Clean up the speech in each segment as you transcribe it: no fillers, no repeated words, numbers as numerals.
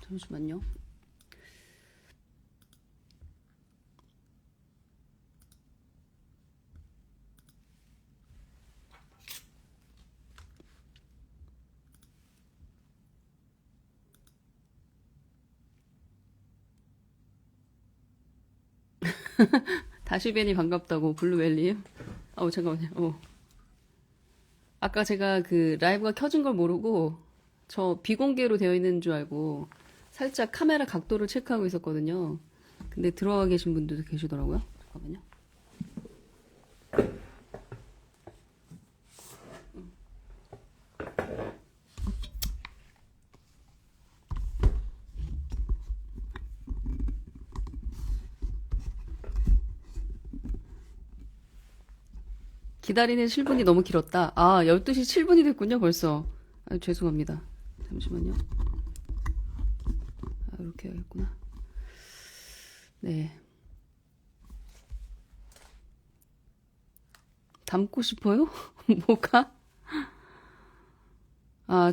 잠시만요. 다시 뵈니 반갑다고, 블루벨님. 잠깐만요. 아까 제가 그 라이브가 켜진 걸 모르고, 저 비공개로 되어 있는 줄 알고, 살짝 카메라 각도를 체크하고 있었거든요. 근데 들어와 계신 분들도 계시더라고요. 잠깐만요. 기다리는 7분이 너무 길었다. 12시 7분이 됐군요, 벌써. 죄송합니다. 잠시만요. 이렇게 해야겠구나. 네. 담고 싶어요? 뭐가?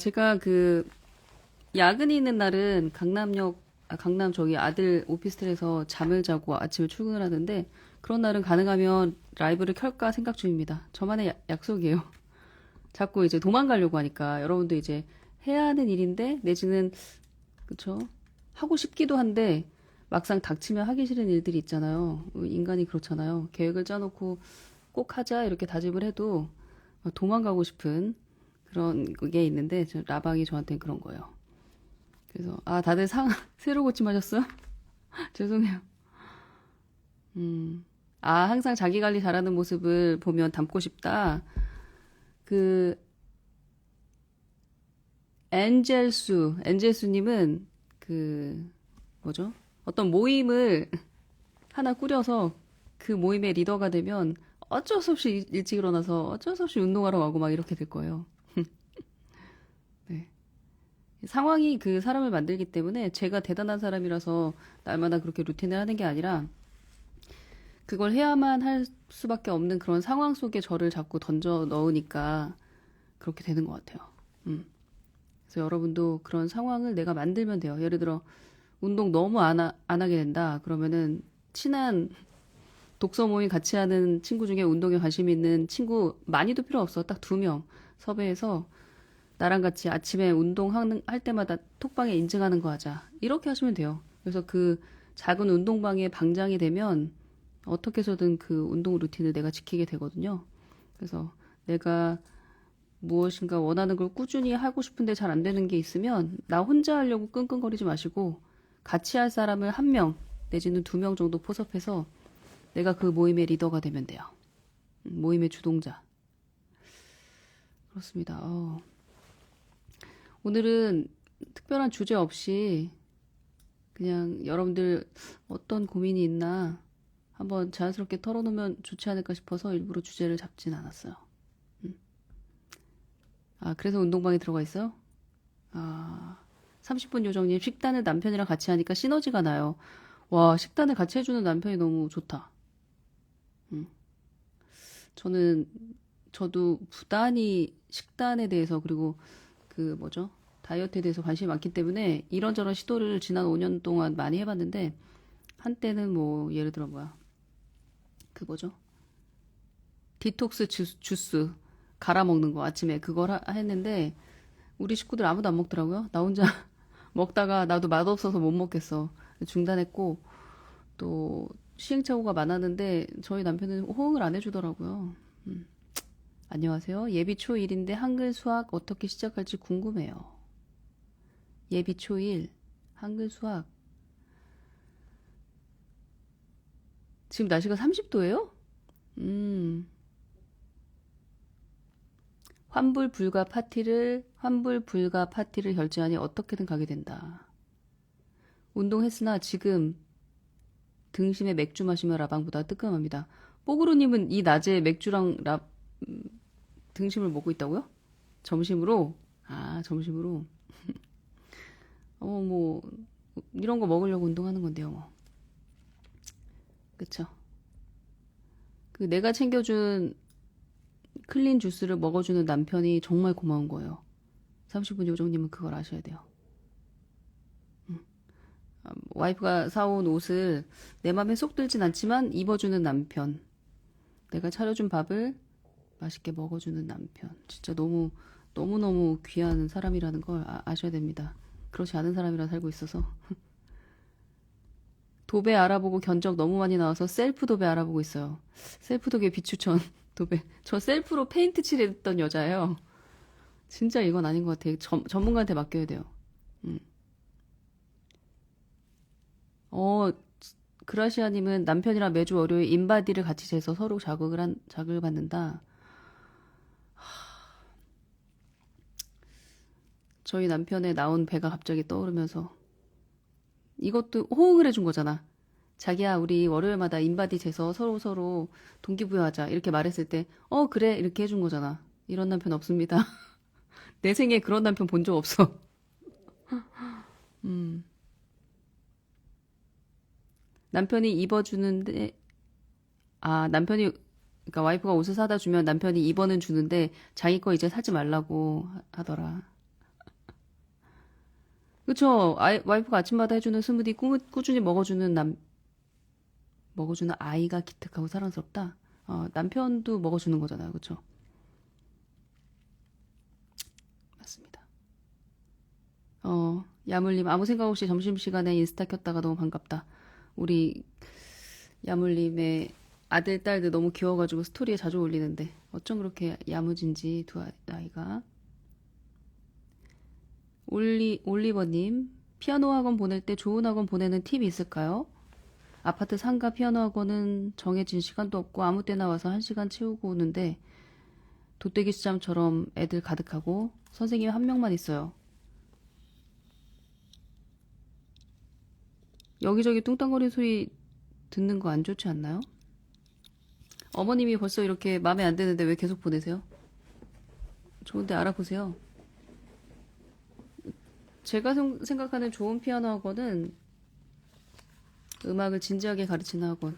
제가 야근이 있는 날은 강남 저기 아들 오피스텔에서 잠을 자고 아침에 출근을 하는데, 그런 날은 가능하면 라이브를 켤까 생각 중입니다. 저만의 약속이에요. 자꾸 이제 도망가려고 하니까, 여러분도 이제 해야 하는 일인데, 내지는, 그쵸? 하고 싶기도 한데, 막상 닥치면 하기 싫은 일들이 있잖아요. 인간이 그렇잖아요. 계획을 짜놓고 꼭 하자, 이렇게 다짐을 해도, 도망가고 싶은 그런 게 있는데, 라방이 저한테는 그런 거예요. 그래서, 다들 새로 고침하셨어요? 죄송해요. 항상 자기 관리 잘하는 모습을 보면 닮고 싶다. 그, 엔젤수님은 뭐죠? 어떤 모임을 하나 꾸려서 그 모임의 리더가 되면 어쩔 수 없이 일찍 일어나서 어쩔 수 없이 운동하러 가고 막 이렇게 될 거예요. 네. 상황이 그 사람을 만들기 때문에 제가 대단한 사람이라서 날마다 그렇게 루틴을 하는 게 아니라 그걸 해야만 할 수밖에 없는 그런 상황 속에 저를 자꾸 던져 넣으니까 그렇게 되는 것 같아요. 그래서 여러분도 그런 상황을 내가 만들면 돼요. 예를 들어 운동 너무 안 하게 된다. 그러면은 친한 독서 모임 같이 하는 친구 중에 운동에 관심 있는 친구 많이도 필요 없어. 딱 2명 섭외해서 나랑 같이 아침에 할 때마다 톡방에 인증하는 거 하자. 이렇게 하시면 돼요. 그래서 그 작은 운동방에 방장이 되면 어떻게 해서든 그 운동 루틴을 내가 지키게 되거든요. 그래서 내가 무엇인가 원하는 걸 꾸준히 하고 싶은데 잘 안 되는 게 있으면 나 혼자 하려고 끙끙거리지 마시고 같이 할 사람을 1명 내지는 2명 정도 포섭해서 내가 그 모임의 리더가 되면 돼요. 모임의 주동자. 그렇습니다. 오늘은 특별한 주제 없이 그냥 여러분들 어떤 고민이 있나 한번 자연스럽게 털어놓으면 좋지 않을까 싶어서 일부러 주제를 잡진 않았어요. 그래서 운동방에 들어가 있어요? 30분 요정님, 식단을 남편이랑 같이 하니까 시너지가 나요. 와, 식단을 같이 해주는 남편이 너무 좋다. 저도 부단히 식단에 대해서, 그리고 다이어트에 대해서 관심이 많기 때문에 이런저런 시도를 지난 5년 동안 많이 해봤는데, 한때는 예를 들어 디톡스 주스 갈아 먹는 거 아침에 그걸 했는데, 우리 식구들 아무도 안 먹더라고요. 나 혼자 먹다가 나도 맛없어서 못 먹겠어. 중단했고, 또 시행착오가 많았는데 저희 남편은 호응을 안 해주더라고요. 안녕하세요. 예비 초1인데 한글 수학 어떻게 시작할지 궁금해요. 예비 초1 한글 수학. 지금 날씨가 30도예요? 환불 불가 파티를 결제하니 어떻게든 가게 된다. 운동했으나 지금 등심에 맥주 마시며 라방보다 뜨끔합니다. 뽀그로님은 이 낮에 맥주랑 등심을 먹고 있다고요? 점심으로? 점심으로. 이런 거 먹으려고 운동하는 건데요, 그쵸? 내가 챙겨준 클린 주스를 먹어주는 남편이 정말 고마운 거예요. 30분 요정님은 그걸 아셔야 돼요. 와이프가 사온 옷을 내 맘에 쏙 들진 않지만 입어주는 남편. 내가 차려준 밥을 맛있게 먹어주는 남편. 진짜 너무너무 귀한 사람이라는 걸 아셔야 됩니다. 그렇지 않은 사람이라 살고 있어서. 도배 알아보고 견적 너무 많이 나와서 셀프 도배 알아보고 있어요. 셀프 도배 비추천. 도배. 저 셀프로 페인트 칠했던 여자예요. 진짜 이건 아닌 것 같아요. 전문가한테 맡겨야 돼요. 음. 어, 그라시아님은 남편이랑 매주 월요일 인바디를 같이 재서 서로 자극을 받는다. 저희 남편의 나온 배가 갑자기 떠오르면서 이것도 호응을 해준 거잖아. 자기야, 우리 월요일마다 인바디 재서 서로 동기부여하자. 이렇게 말했을 때, 그래. 이렇게 해준 거잖아. 이런 남편 없습니다. 내 생에 그런 남편 본 적 없어. 음. 남편이 입어주는데, 남편이, 그러니까 와이프가 옷을 사다 주면 남편이 입어는 주는데 자기 거 이제 사지 말라고 하더라. 그쵸? 와이프가 아침마다 해주는 스무디 꾸준히 먹어주는 아이가 기특하고 사랑스럽다. 남편도 먹어주는 거잖아요. 그쵸? 맞습니다. 야물님, 아무 생각 없이 점심시간에 인스타 켰다가 너무 반갑다. 우리 야물님의 아들, 딸들 너무 귀여워가지고 스토리에 자주 올리는데 어쩜 그렇게 야무진지 두 아이가. 올리버님, 피아노 학원 보낼 때 좋은 학원 보내는 팁이 있을까요? 아파트 상가 피아노 학원은 정해진 시간도 없고 아무 때나 와서 1시간 채우고 오는데 도떼기 시장처럼 애들 가득하고 선생님 한 명만 있어요. 여기저기 뚱땅거리는 소리 듣는 거 안 좋지 않나요? 어머님이 벌써 이렇게 마음에 안 드는데 왜 계속 보내세요? 좋은데 알아보세요. 제가 생각하는 좋은 피아노 학원은 음악을 진지하게 가르치는 학원.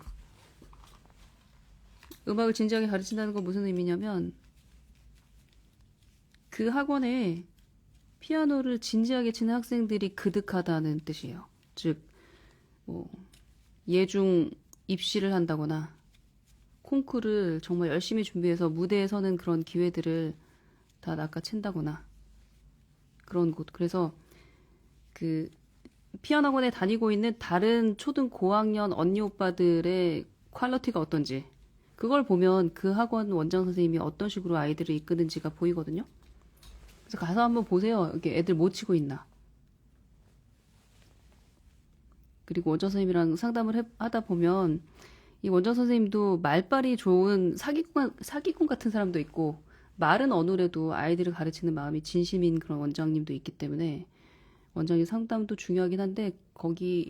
음악을 진지하게 가르친다는 건 무슨 의미냐면 그 학원에 피아노를 진지하게 치는 학생들이 그득하다는 뜻이에요. 즉, 뭐, 예중 입시를 한다거나 콩쿠르를 정말 열심히 준비해서 무대에 서는 그런 기회들을 다 낚아챈다거나 그런 곳. 그래서 그 피아노 학원에 다니고 있는 다른 초등 고학년 언니 오빠들의 퀄리티가 어떤지 그걸 보면 그 학원 원장 선생님이 어떤 식으로 아이들을 이끄는지가 보이거든요. 그래서 가서 한번 보세요. 이렇게 애들 못 치고 있나. 그리고 원장 선생님이랑 상담을 하다 보면 이 원장 선생님도 말빨이 좋은 사기꾼 같은 사람도 있고 말은 어눌해도 아이들을 가르치는 마음이 진심인 그런 원장님도 있기 때문에 원장님 상담도 중요하긴 한데 거기에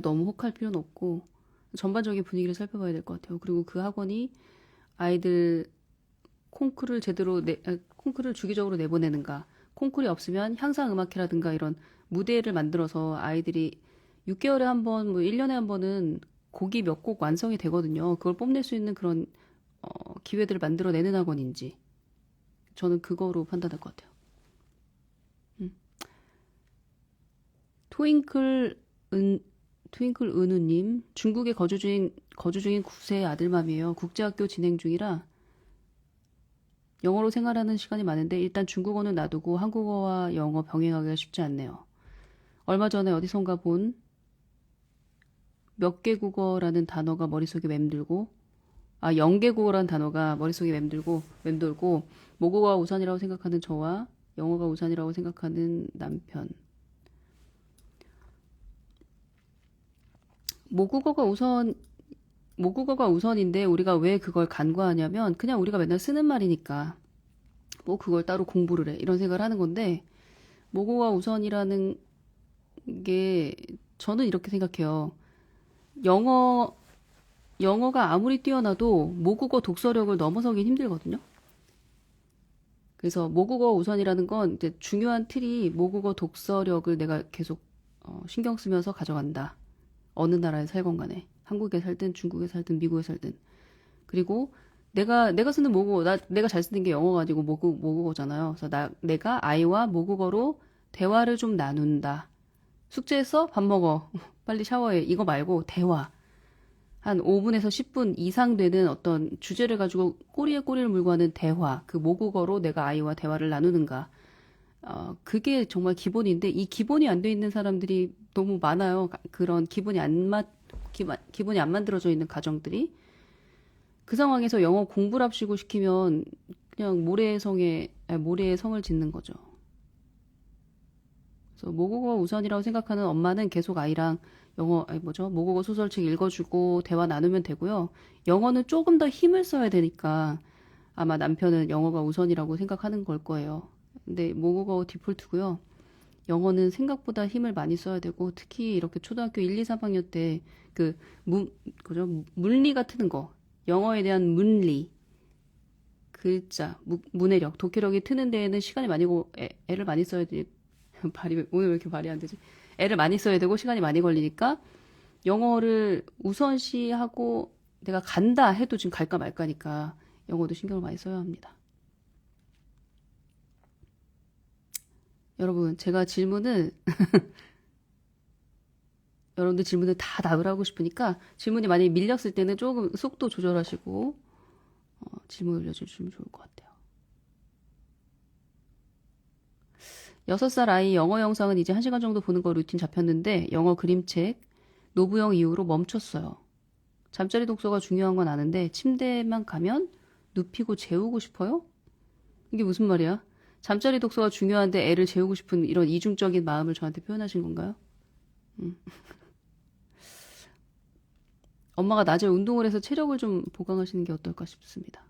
너무 혹할 필요는 없고 전반적인 분위기를 살펴봐야 될 것 같아요. 그리고 그 학원이 아이들 콩쿠르를 주기적으로 내보내는가, 콩쿠르이 없으면 향상음악회라든가 이런 무대를 만들어서 아이들이 6개월에 한 번, 뭐 1년에 한 번은 곡이 몇 곡 완성이 되거든요. 그걸 뽐낼 수 있는 그런 기회들을 만들어내는 학원인지 저는 그거로 판단할 것 같아요. 음. 트윙클 은우님, 중국에 거주 중인 9세 아들맘이에요. 국제학교 진행 중이라 영어로 생활하는 시간이 많은데 일단 중국어는 놔두고 한국어와 영어 병행하기가 쉽지 않네요. 얼마 전에 어디선가 본 몇 개 국어라는 단어가 머릿속에 맴돌고 영계국어라는 단어가 머릿속에 맴돌고 모국어가 우선이라고 생각하는 저와 영어가 우선이라고 생각하는 남편. 모국어가 우선인데 우리가 왜 그걸 간과하냐면 그냥 우리가 맨날 쓰는 말이니까 뭐 그걸 따로 공부를 해 이런 생각을 하는 건데 모국어가 우선이라는 게 저는 이렇게 생각해요. 영어가 아무리 뛰어나도 모국어 독서력을 넘어서긴 힘들거든요. 그래서 모국어 우선이라는 건 이제 중요한 틀이 모국어 독서력을 내가 계속 신경 쓰면서 가져간다. 어느 나라에 살건 간에 한국에 살든 중국에 살든 미국에 살든 그리고 내가 쓰는 모국어 내가 잘 쓰는 게 영어가 아니고 모국어잖아요. 그래서 내가 아이와 모국어로 대화를 좀 나눈다. 숙제했어? 밥 먹어. 빨리 샤워해. 이거 말고 대화. 한 5분에서 10분 이상 되는 어떤 주제를 가지고 꼬리에 꼬리를 물고 하는 대화. 그 모국어로 내가 아이와 대화를 나누는가. 그게 정말 기본인데 이 기본이 안 돼 있는 사람들이 너무 많아요. 그런 기본이 안 만들어져 있는 가정들이. 그 상황에서 영어 공부를 합시고 시키면 그냥 모래의 성을 짓는 거죠. 그래서 모국어 우선이라고 생각하는 엄마는 계속 아이랑 모국어 소설책 읽어주고 대화 나누면 되고요. 영어는 조금 더 힘을 써야 되니까 아마 남편은 영어가 우선이라고 생각하는 걸 거예요. 근데 모국어 디폴트고요. 영어는 생각보다 힘을 많이 써야 되고 특히 이렇게 초등학교 1, 2, 3학년 때 그 물리가 트는 거. 영어에 대한 문리, 글자, 문해력, 독해력이 트는 데에는 시간이 많이 애를 많이 써야 돼. 오늘 왜 이렇게 말이 안 되지? 애를 많이 써야 되고 시간이 많이 걸리니까 영어를 우선시하고 내가 간다 해도 지금 갈까 말까니까 영어도 신경을 많이 써야 합니다. 여러분, 제가 여러분들 질문을 다 답을 하고 싶으니까 질문이 만약에 밀렸을 때는 조금 속도 조절하시고 질문 올려주시면 좋을 것 같아요. 6살 아이 영어 영상은 이제 1시간 정도 보는 거 루틴 잡혔는데 영어 그림책, 노부영 이후로 멈췄어요. 잠자리 독서가 중요한 건 아는데 침대에만 가면 눕히고 재우고 싶어요? 이게 무슨 말이야? 잠자리 독서가 중요한데 애를 재우고 싶은 이런 이중적인 마음을 저한테 표현하신 건가요? 엄마가 낮에 운동을 해서 체력을 좀 보강하시는 게 어떨까 싶습니다.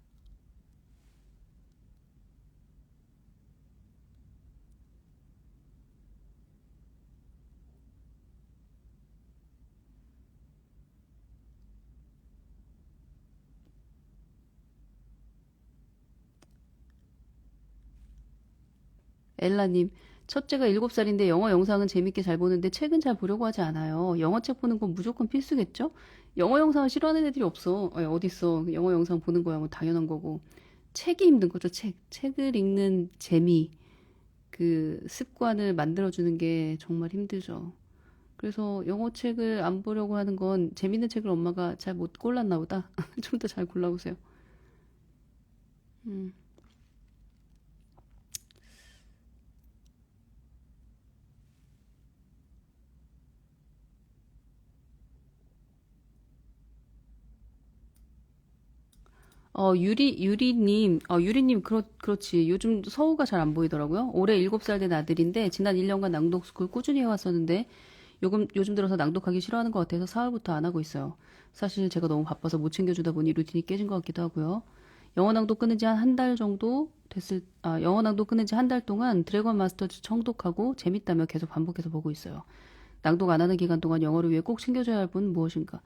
엘라님, 첫째가 7살인데 영어 영상은 재밌게 잘 보는데 책은 잘 보려고 하지 않아요. 영어 책 보는 건 무조건 필수겠죠? 영어 영상을 싫어하는 애들이 없어. 어딨어. 영어 영상 보는 거야. 뭐 당연한 거고. 책이 힘든 거죠, 책. 책을 읽는 재미, 그 습관을 만들어주는 게 정말 힘들죠. 그래서 영어 책을 안 보려고 하는 건 재밌는 책을 엄마가 잘 못 골랐나 보다. 좀 더 잘 골라보세요. 음. 유리님, 그렇지. 요즘 서우가 잘 안 보이더라고요. 올해 7살 된 아들인데, 지난 1년간 낭독 스쿨 꾸준히 해왔었는데, 요즘 들어서 낭독하기 싫어하는 것 같아서 사흘부터 안 하고 있어요. 사실 제가 너무 바빠서 못 챙겨주다 보니 루틴이 깨진 것 같기도 하고요. 영어 낭독 끊은 지 한 달 동안 드래곤 마스터즈 청독하고 재밌다며 계속 반복해서 보고 있어요. 낭독 안 하는 기간 동안 영어를 위해 꼭 챙겨줘야 할 분 무엇인가?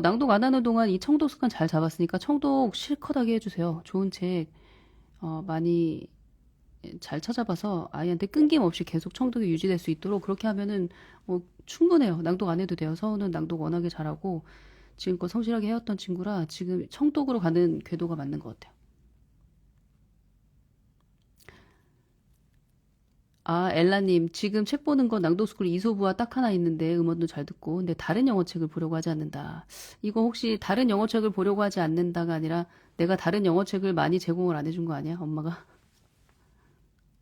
낭독 안 하는 동안 이 청독 습관 잘 잡았으니까 청독 실컷 하게 해주세요. 좋은 책, 많이 잘 찾아봐서 아이한테 끊김없이 계속 청독이 유지될 수 있도록 그렇게 하면은 충분해요. 낭독 안 해도 돼요. 서우는 낭독 워낙에 잘하고 지금껏 성실하게 해왔던 친구라 지금 청독으로 가는 궤도가 맞는 것 같아요. 엘라님, 지금 책 보는 건 낭독스쿨 이소부와 딱 하나 있는데 음원도 잘 듣고, 근데 다른 영어 책을 보려고 하지 않는다. 이거 혹시 다른 영어 책을 보려고 하지 않는다가 아니라 내가 다른 영어 책을 많이 제공을 안 해준 거 아니야, 엄마가?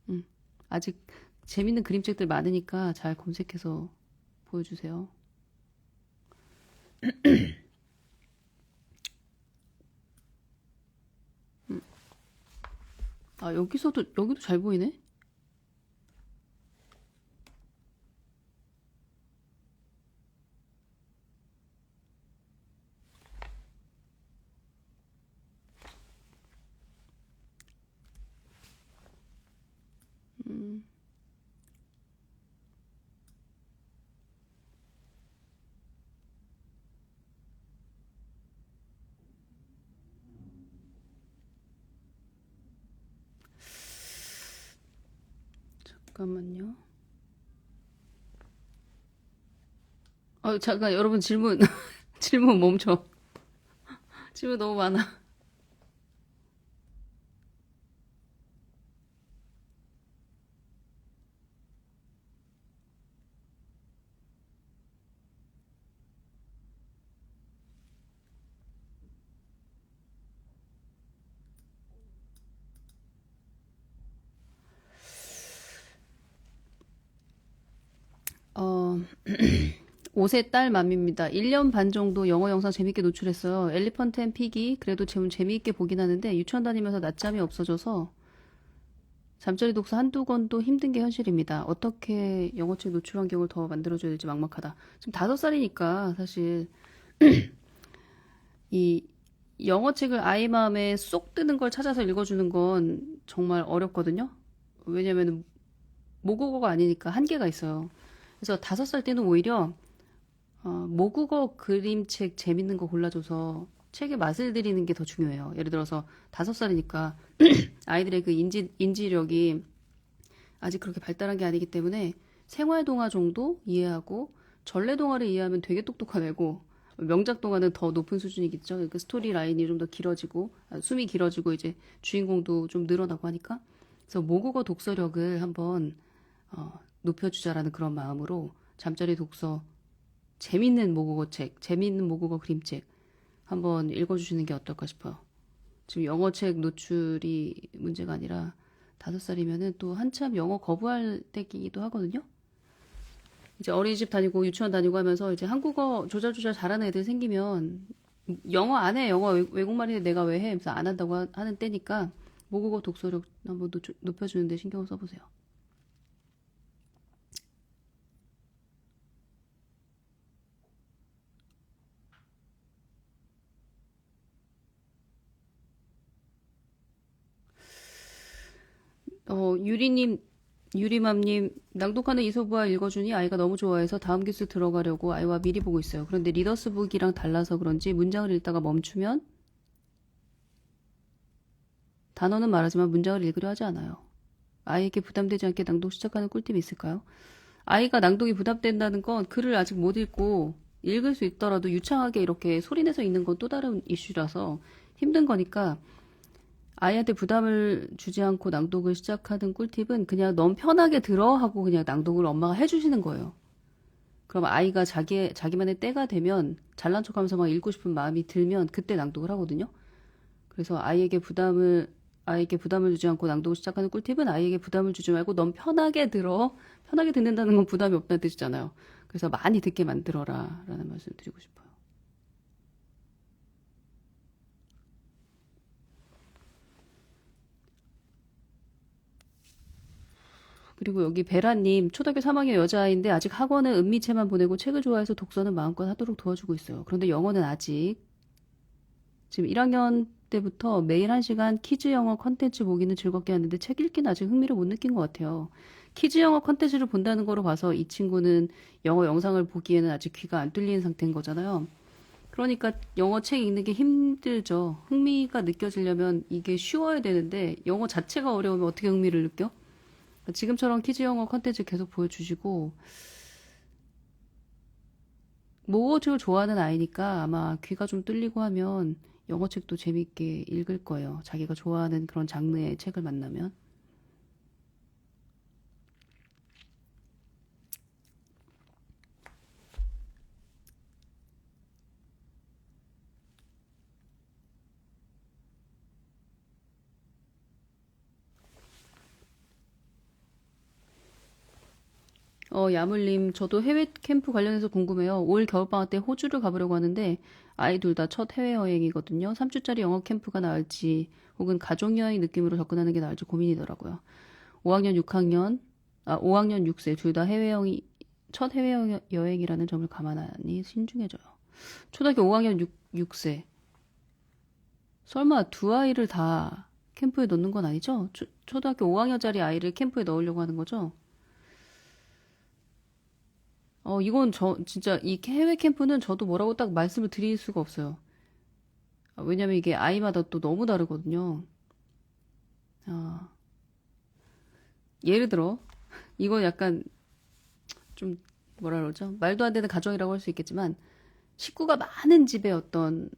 음, 아직 재밌는 그림책들 많으니까 잘 검색해서 보여주세요. 여기도 잘 보이네? 음, 잠깐만요. 잠깐, 여러분 질문 멈춰. 질문 너무 많아. 옷의 딸 맘입니다. 1년 반 정도 영어 영상 재밌게 노출했어요. 엘리펀트 앤 피기 그래도 좀 재미있게 보긴 하는데 유치원 다니면서 낮잠이 없어져서 잠자리 독서 한두 권도 힘든 게 현실입니다. 어떻게 영어책 노출 환경을 더 만들어줘야 될지 막막하다. 지금 5살이니까 사실 이 영어책을 아이 마음에 쏙 드는 걸 찾아서 읽어주는 건 정말 어렵거든요. 왜냐면 모국어가 아니니까 한계가 있어요. 그래서 5살 때는 오히려 모국어 그림책 재밌는 거 골라줘서 책의 맛을 들이는 게 더 중요해요. 예를 들어서 5살이니까 아이들의 그 인지력이 아직 그렇게 발달한 게 아니기 때문에 생활동화 정도 이해하고 전래동화를 이해하면 되게 똑똑한 애고 명작 동화는 더 높은 수준이겠죠. 그러니까 스토리 라인이 좀 더 길어지고 숨이 길어지고 이제 주인공도 좀 늘어나고 하니까 그래서 모국어 독서력을 한번 높여주자라는 그런 마음으로 잠자리 독서 재밌는 모국어 책, 재밌는 모국어 그림책 한번 읽어주시는 게 어떨까 싶어요. 지금 영어책 노출이 문제가 아니라 5살이면은 또 한참 영어 거부할 때기도 하거든요. 이제 어린이집 다니고 유치원 다니고 하면서 이제 한국어 조잘조잘 잘하는 애들 생기면 영어 안 해. 영어 외국말인데 내가 왜 해? 하면서 안 한다고 하는 때니까 모국어 독서력 한번 높여주는데 신경 써보세요. 유리맘님, 낭독하는 이소부와 읽어주니 아이가 너무 좋아해서 다음 기수 들어가려고 아이와 미리 보고 있어요. 그런데 리더스북이랑 달라서 그런지 문장을 읽다가 멈추면 단어는 말하지만 문장을 읽으려 하지 않아요. 아이에게 부담되지 않게 낭독 시작하는 꿀팁이 있을까요? 아이가 낭독이 부담된다는 건 글을 아직 못 읽고 읽을 수 있더라도 유창하게 이렇게 소리내서 읽는 건 또 다른 이슈라서 힘든 거니까 아이한테 부담을 주지 않고 낭독을 시작하는 꿀팁은 그냥 넌 편하게 들어 하고 그냥 낭독을 엄마가 해주시는 거예요. 그럼 아이가 자기만의 때가 되면 잘난 척하면서 막 읽고 싶은 마음이 들면 그때 낭독을 하거든요. 그래서 아이에게 부담을 주지 않고 낭독을 시작하는 꿀팁은 아이에게 부담을 주지 말고 넌 편하게 들어. 편하게 듣는다는 건 부담이 없다는 뜻이잖아요. 그래서 많이 듣게 만들어라 라는 말씀 드리고 싶어요. 그리고 여기 베라님, 초등학교 3학년 여자아이인데 아직 학원은 은미체만 보내고 책을 좋아해서 독서는 마음껏 하도록 도와주고 있어요. 그런데 영어는 아직 지금 1학년 때부터 매일 1시간 키즈 영어 컨텐츠 보기는 즐겁게 하는데 책 읽기는 아직 흥미를 못 느낀 것 같아요. 키즈 영어 컨텐츠를 본다는 거로 봐서 이 친구는 영어 영상을 보기에는 아직 귀가 안 뚫리는 상태인 거잖아요. 그러니까 영어 책 읽는 게 힘들죠. 흥미가 느껴지려면 이게 쉬워야 되는데 영어 자체가 어려우면 어떻게 흥미를 느껴? 지금처럼 키즈 영어 컨텐츠 계속 보여주시고 모어책을 좋아하는 아이니까 아마 귀가 좀 뚫리고 하면 영어책도 재밌게 읽을 거예요. 자기가 좋아하는 그런 장르의 책을 만나면. 야물님, 저도 해외 캠프 관련해서 궁금해요. 올 겨울방학 때 호주를 가보려고 하는데 아이 둘 다 첫 해외여행이거든요. 3주짜리 영어 캠프가 나을지 혹은 가족여행 느낌으로 접근하는 게 나을지 고민이더라고요. 5학년 6학년, 5학년 6세 둘 다 첫 해외여행이라는 점을 감안하니 신중해져요. 초등학교 5학년 6세. 설마 두 아이를 다 캠프에 넣는 건 아니죠? 초등학교 5학년짜리 아이를 캠프에 넣으려고 하는 거죠? 이건 진짜 이 해외 캠프는 저도 뭐라고 딱 말씀을 드릴 수가 없어요. 왜냐면 이게 아이마다 또 너무 다르거든요. 아, 예를 들어, 이거 약간 좀 뭐라 그러죠? 말도 안 되는 가정이라고 할 수 있겠지만, 식구가 많은 집에 어떤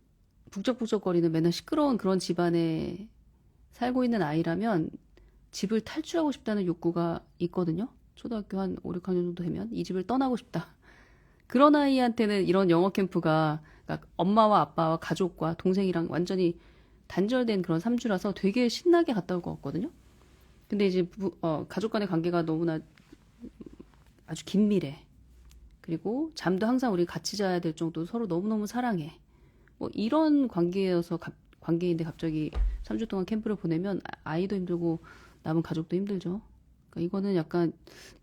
북적북적거리는 맨날 시끄러운 그런 집안에 살고 있는 아이라면 집을 탈출하고 싶다는 욕구가 있거든요. 초등학교 한 5, 6학년 정도 되면 이 집을 떠나고 싶다. 그런 아이한테는 이런 영어 캠프가 그러니까 엄마와 아빠와 가족과 동생이랑 완전히 단절된 그런 3주라서 되게 신나게 갔다 올 것 같거든요. 근데 이제 가족 간의 관계가 너무나 아주 긴밀해. 그리고 잠도 항상 우리 같이 자야 될 정도로 서로 너무너무 사랑해. 뭐 이런 관계인데 갑자기 3주 동안 캠프를 보내면 아이도 힘들고 남은 가족도 힘들죠. 그러니까 이거는 약간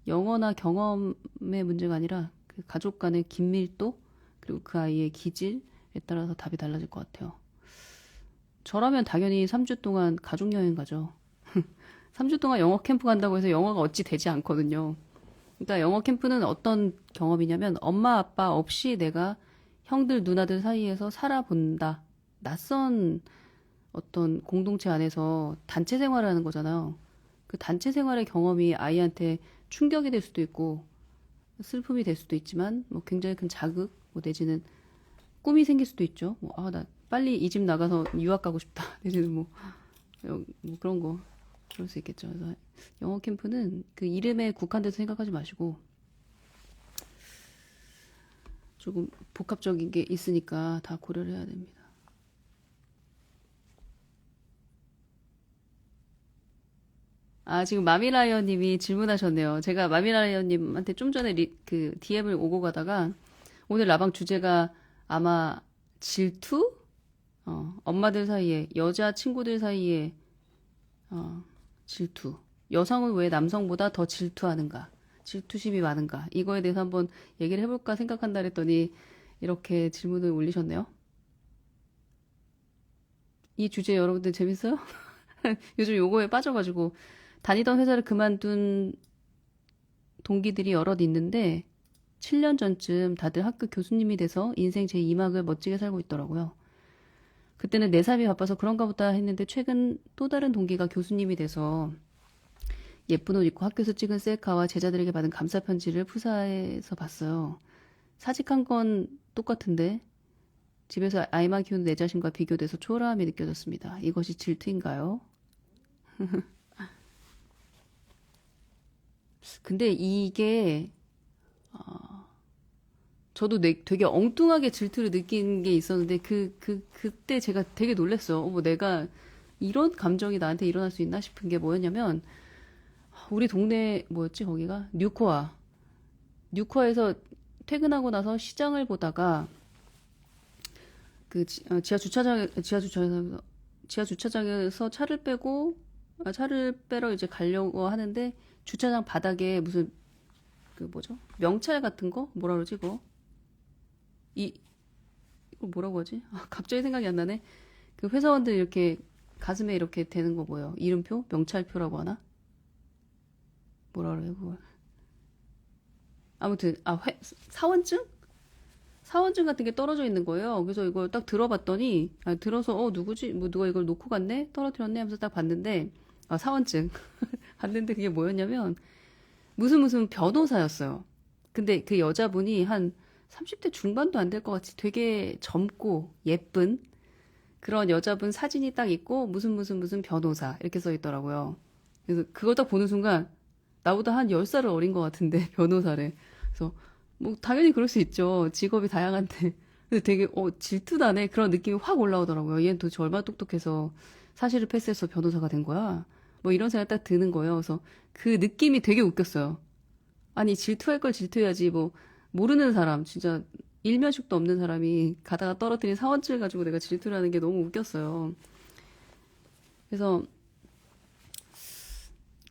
영어나 경험의 문제가 아니라 그 가족 간의 긴밀도 그리고 그 아이의 기질에 따라서 답이 달라질 것 같아요. 저라면 당연히 3주 동안 가족 여행 가죠. 3주 동안 영어 캠프 간다고 해서 영어가 어찌 되지 않거든요. 그러니까 영어 캠프는 어떤 경험이냐면 엄마 아빠 없이 내가 형들 누나들 사이에서 살아본다. 낯선 어떤 공동체 안에서 단체 생활을 하는 거잖아요. 그 단체 생활의 경험이 아이한테 충격이 될 수도 있고 슬픔이 될 수도 있지만 뭐 굉장히 큰 자극 뭐 내지는 꿈이 생길 수도 있죠. 뭐, 아, 나 빨리 이 집 나가서 유학 가고 싶다. 내지는 뭐 그런 거 그럴 수 있겠죠. 그래서 영어 캠프는 그 이름에 국한돼서 생각하지 마시고 조금 복합적인 게 있으니까 다 고려를 해야 됩니다. 아, 지금 마미라이언님이 질문하셨네요. 제가 마미라이언님한테 좀 전에 그 DM을 오고 가다가 오늘 라방 주제가 아마 질투? 엄마들 사이에, 여자 친구들 사이에, 질투. 여성은 왜 남성보다 더 질투하는가? 질투심이 많은가? 이거에 대해서 한번 얘기를 해볼까 생각한다 그랬더니 이렇게 질문을 올리셨네요. 이 주제 여러분들 재밌어요? 요즘 요거에 빠져가지고 다니던 회사를 그만둔 동기들이 여럿 있는데 7년 전쯤 다들 학교 교수님이 돼서 인생 제2막을 멋지게 살고 있더라고요. 그때는 내 삶이 바빠서 그런가 보다 했는데 최근 또 다른 동기가 교수님이 돼서 예쁜 옷 입고 학교에서 찍은 셀카와 제자들에게 받은 감사 편지를 푸사에서 봤어요. 사직한 건 똑같은데 집에서 아이만 키우는 내 자신과 비교돼서 초라함이 느껴졌습니다. 이것이 질투인가요? 근데 이게 저도 되게 엉뚱하게 질투를 느낀 게 있었는데 그때 제가 되게 놀랐어요. 뭐 내가 이런 감정이 나한테 일어날 수 있나 싶은 게 뭐였냐면 우리 동네 뭐였지 거기가 뉴코아에서 퇴근하고 나서 시장을 보다가 그 지하 주차장에서 차를 빼러 이제 가려고 하는데 주차장 바닥에 무슨 그 뭐죠? 명찰 같은 거? 뭐라 그러지 그거? 이 이거 뭐라고 하지? 아, 갑자기 생각이 안 나네. 그 회사원들 이렇게 가슴에 이렇게 대는 거 뭐예요? 이름표? 명찰표라고 하나? 뭐라 그래요 그걸? 아무튼 사원증? 사원증 같은 게 떨어져 있는 거예요. 그래서 이걸 딱 들어봤더니 들어서 누구지? 뭐 누가 이걸 놓고 갔네? 떨어뜨렸네? 하면서 딱 봤는데 사원증 봤는데 그게 뭐였냐면 무슨 변호사였어요. 근데 그 여자분이 한 30대 중반도 안 될 것 같이 되게 젊고 예쁜 그런 여자분 사진이 딱 있고 무슨 변호사 이렇게 써 있더라고요. 그래서 그걸 딱 보는 순간 나보다 한 10살을 어린 것 같은데 변호사래. 그래서 뭐 당연히 그럴 수 있죠. 직업이 다양한데. 근데 되게 질투나네 그런 느낌이 확 올라오더라고요. 얘는 도대체 얼마나 똑똑해서 사실을 패스해서 변호사가 된 거야. 뭐 이런 생각이 딱 드는 거예요. 그래서 그 느낌이 되게 웃겼어요. 아니 질투할 걸 질투해야지 뭐 모르는 사람 진짜 일면식도 없는 사람이 가다가 떨어뜨린 사원증을 가지고 내가 질투를 하는 게 너무 웃겼어요. 그래서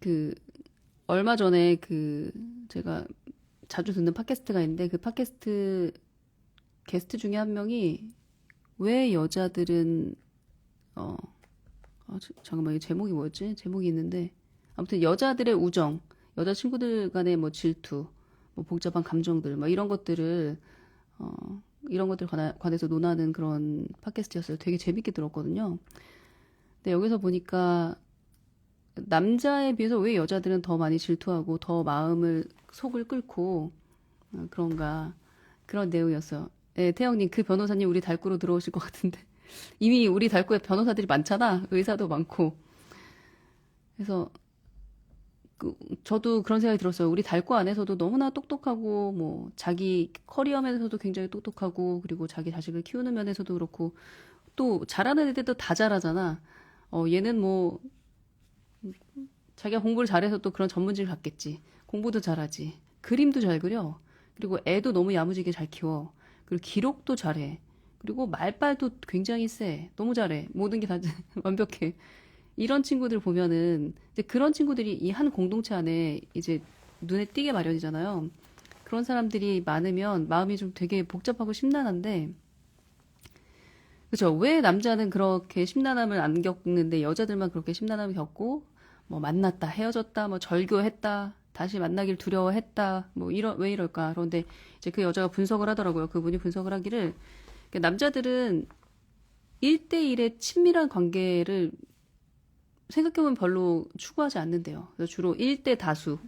그 얼마 전에 그 제가 자주 듣는 팟캐스트가 있는데 그 팟캐스트 게스트 중에 한 명이 왜 여자들은 잠깐만 이 제목이 뭐였지? 제목이 있는데 아무튼 여자들의 우정, 여자 친구들 간의 뭐 질투, 뭐 복잡한 감정들, 뭐 이런 것들 관해서 논하는 그런 팟캐스트였어요. 되게 재밌게 들었거든요. 근데 여기서 보니까 남자에 비해서 왜 여자들은 더 많이 질투하고 더 속을 끓고 그런가 그런 내용이었어요. 네, 태영님 그 변호사님 우리 달구로 들어오실 것 같은데 이미 우리 달구에 변호사들이 많잖아. 의사도 많고. 그래서 저도 그런 생각이 들었어요. 우리 달구 안에서도 너무나 똑똑하고 뭐 자기 커리어 면에서도 굉장히 똑똑하고 그리고 자기 자식을 키우는 면에서도 그렇고 또 잘하는 애들도 다 잘하잖아. 얘는 뭐 자기가 공부를 잘해서 또 그런 전문직을 갖겠지. 공부도 잘하지. 그림도 잘 그려. 그리고 애도 너무 야무지게 잘 키워. 그리고 기록도 잘해. 그리고 말빨도 굉장히 세. 너무 잘해. 모든 게 다 완벽해. 이런 친구들 보면은 이제 그런 친구들이 이 한 공동체 안에 이제 눈에 띄게 마련이잖아요. 그런 사람들이 많으면 마음이 좀 되게 복잡하고 심란한데, 그죠? 왜 남자는 그렇게 심란함을 안 겪는데 여자들만 그렇게 심란함을 겪고, 뭐 만났다, 헤어졌다, 뭐 절교했다, 다시 만나길 두려워했다, 뭐 왜 이럴까? 그런데 이제 그 여자가 분석을 하더라고요. 그분이 분석을 하기를, 남자들은 1대1의 친밀한 관계를 생각해보면 별로 추구하지 않는데요. 그래서 주로 1대 다수.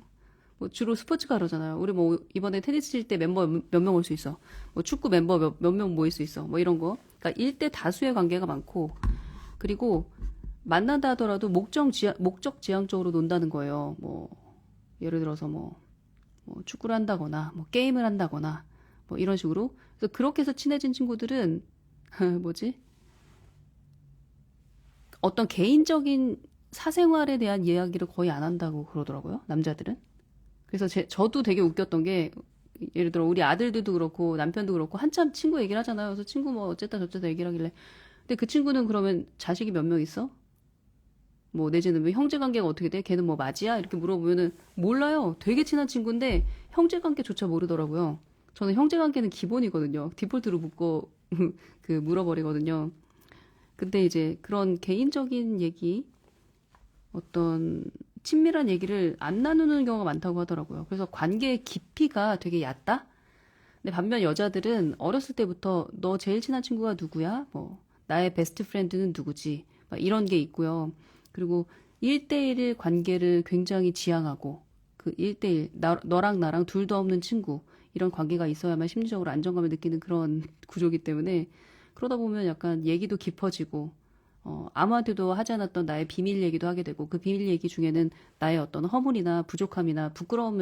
뭐 주로 스포츠가 그러잖아요. 우리 뭐 이번에 테니스 칠 때 멤버 몇 명 올 수 있어. 뭐 축구 멤버 몇 명 모일 수 있어. 뭐 이런 거. 그러니까 1대 다수의 관계가 많고, 그리고 만난다 하더라도 목적 지향적으로 논다는 거예요. 뭐 예를 들어서 뭐 축구를 한다거나 뭐 게임을 한다거나 뭐 이런 식으로. 그래서 그렇게 해서 친해진 친구들은 뭐지? 어떤 개인적인 사생활에 대한 이야기를 거의 안 한다고 그러더라고요. 남자들은. 그래서 저도 되게 웃겼던 게, 예를 들어 우리 아들들도 그렇고 남편도 그렇고 한참 친구 얘기를 하잖아요. 그래서 친구 뭐 어쨌다 저쨌다 얘기를 하길래, 근데 그 친구는 그러면 자식이 몇 명 있어? 뭐 내지는 왜 형제 관계가 어떻게 돼? 걔는 뭐 맞이야? 이렇게 물어보면은 몰라요. 되게 친한 친구인데 형제 관계조차 모르더라고요. 저는 형제 관계는 기본이거든요. 디폴트로 묻고 그 물어버리거든요. 근데 이제 그런 개인적인 얘기, 어떤 친밀한 얘기를 안 나누는 경우가 많다고 하더라고요. 그래서 관계의 깊이가 되게 얕다? 근데 반면 여자들은 어렸을 때부터 너 제일 친한 친구가 누구야? 뭐, 나의 베스트 프렌드는 누구지? 막 이런 게 있고요. 그리고 1대1 관계를 굉장히 지향하고, 그 1대1, 너랑 나랑 둘도 없는 친구, 이런 관계가 있어야만 심리적으로 안정감을 느끼는 그런 구조기 때문에, 그러다 보면 약간 얘기도 깊어지고, 아무한테도 하지 않았던 나의 비밀 얘기도 하게 되고, 그 비밀 얘기 중에는 나의 어떤 허물이나 부족함이나 부끄러운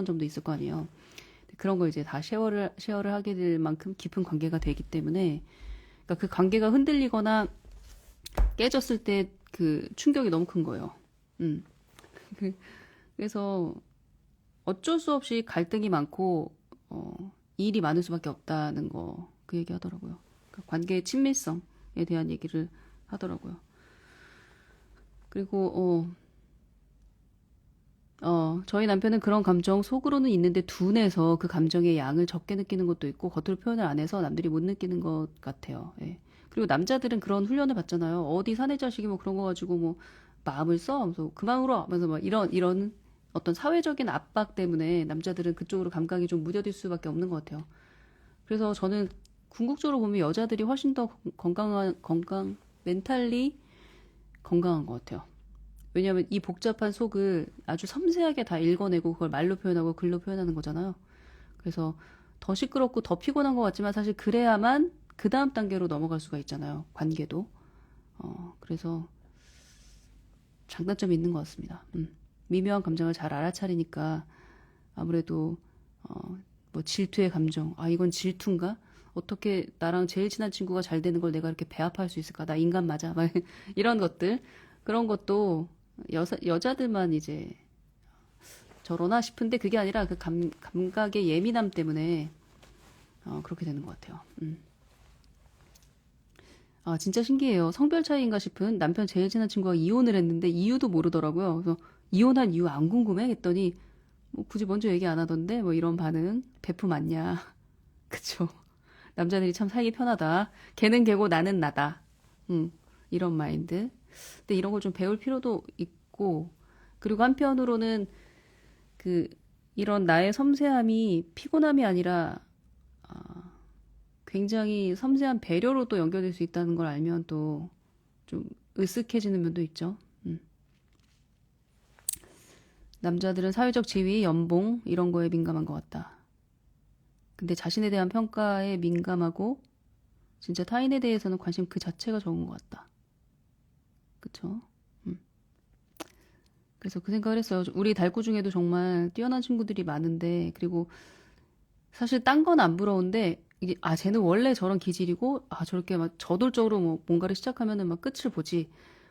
점도 있을 거 아니에요. 그런 걸 이제 다 쉐어를 하게 될 만큼 깊은 관계가 되기 때문에, 그러니까 그 관계가 흔들리거나 깨졌을 때 그 충격이 너무 큰 거예요. 음. 그래서 어쩔 수 없이 갈등이 많고, 일이 많을 수밖에 없다는 거, 그 얘기 하더라고요. 그러니까 관계의 친밀성에 대한 얘기를 하더라고요. 그리고, 저희 남편은 그런 감정 속으로는 있는데 둔해서 그 감정의 양을 적게 느끼는 것도 있고, 겉으로 표현을 안 해서 남들이 못 느끼는 것 같아요. 예. 그리고 남자들은 그런 훈련을 받잖아요. 어디 사내 자식이 뭐 그런 거 가지고 뭐 마음을 써? 하면서 그만 울어! 하면서 막 이런 어떤 사회적인 압박 때문에 남자들은 그쪽으로 감각이 좀 무뎌질 수밖에 없는 것 같아요. 그래서 저는 궁극적으로 보면 여자들이 훨씬 더 멘탈리 건강한 것 같아요. 왜냐하면 이 복잡한 속을 아주 섬세하게 다 읽어내고 그걸 말로 표현하고 글로 표현하는 거잖아요. 그래서 더 시끄럽고 더 피곤한 것 같지만 사실 그래야만 그 다음 단계로 넘어갈 수가 있잖아요. 관계도. 그래서 장단점이 있는 것 같습니다. 미묘한 감정을 잘 알아차리니까 아무래도 뭐 질투의 감정, 아 이건 질투인가? 어떻게 나랑 제일 친한 친구가 잘 되는 걸 내가 이렇게 배합할 수 있을까? 나 인간 맞아? 막 이런 것들, 그런 것도 여자들만 이제 저러나 싶은데 그게 아니라 그 감각의 예민함 때문에 그렇게 되는 것 같아요. 아, 진짜 신기해요. 성별 차이인가 싶은 남편 제일 친한 친구가 이혼을 했는데 이유도 모르더라고요. 그래서 이혼한 이유 안 궁금해? 했더니 뭐 굳이 먼저 얘기 안 하던데 뭐 이런 반응. 베프 맞냐? 그쵸. 남자들이 참 살기 편하다. 걔는 걔고 나는 나다. 이런 마인드. 근데 이런 걸 좀 배울 필요도 있고, 그리고 한편으로는 그 이런 나의 섬세함이 피곤함이 아니라 굉장히 섬세한 배려로 또 연결될 수 있다는 걸 알면 또 좀 으쓱해지는 면도 있죠. 남자들은 사회적 지위, 연봉 이런 거에 민감한 것 같다. 근데 자신에 대한 평가에 민감하고 진짜 타인에 대해서는 관심 그 자체가 적은 것 같다. 그쵸? 그래서 그 생각을 했어요. 우리 달구 중에도 정말 뛰어난 친구들이 많은데, 그리고 사실 딴 건 안 부러운데, 이게, 아, 쟤는 원래 저런 기질이고, 아, 저렇게 막 저돌적으로 뭐 뭔가를 시작하면은 막 끝을 보지.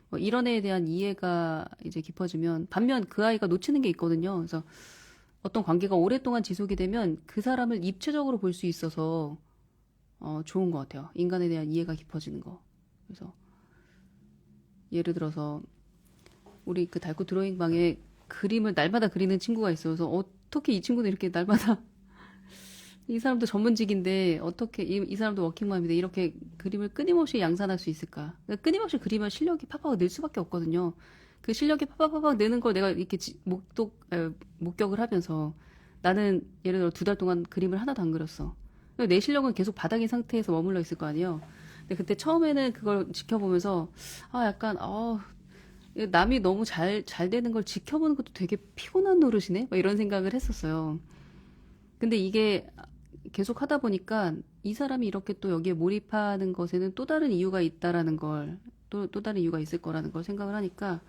뭐 이런 애에 대한 이해가 이제 깊어지면, 반면 그 아이가 놓치는 게 있거든요. 그래서 어떤 관계가 오랫동안 지속이 되면 그 사람을 입체적으로 볼 수 있어서 좋은 것 같아요. 인간에 대한 이해가 깊어지는 거. 그래서 예를 들어서 우리 그 달고 드로잉 방에 그림을 날마다 그리는 친구가 있어서 어떻게 이 친구는 이렇게 날마다 이 사람도 전문직인데 어떻게 이 사람도 워킹맘인데 이렇게 그림을 끊임없이 양산할 수 있을까? 그러니까 끊임없이 그리면 실력이 팍팍 늘 수밖에 없거든요. 그 실력이 팍팍팍 느는 걸 내가 이렇게 목격을 하면서 나는 예를 들어 2달 동안 그림을 하나도 안 그렸어. 내 실력은 계속 바닥인 상태에서 머물러 있을 거 아니에요. 근데 그때 처음에는 그걸 지켜보면서 약간 남이 너무 잘 되는 걸 지켜보는 것도 되게 피곤한 노릇이네? 막 이런 생각을 했었어요. 근데 이게 계속 하다 보니까 이 사람이 이렇게 또 여기에 몰입하는 것에는 또 다른 이유가 있다라는 걸, 또 다른 이유가 있을 거라는 걸 생각을 하니까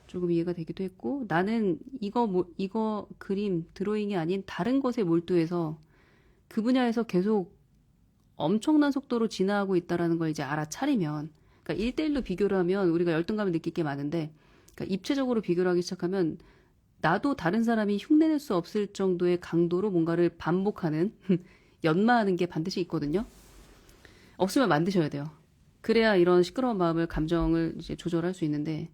조금 이해가 되기도 했고, 나는 이거 그림, 드로잉이 아닌 다른 것에 몰두해서 그 분야에서 계속 엄청난 속도로 진화하고 있다라는 걸 이제 알아차리면, 그러니까 1대1로 비교를 하면 우리가 열등감을 느낄 게 많은데, 그러니까 입체적으로 비교를 하기 시작하면 나도 다른 사람이 흉내낼 수 없을 정도의 강도로 뭔가를 반복하는, 연마하는 게 반드시 있거든요. 없으면 만드셔야 돼요. 그래야 이런 시끄러운 마음을, 감정을 이제 조절할 수 있는데,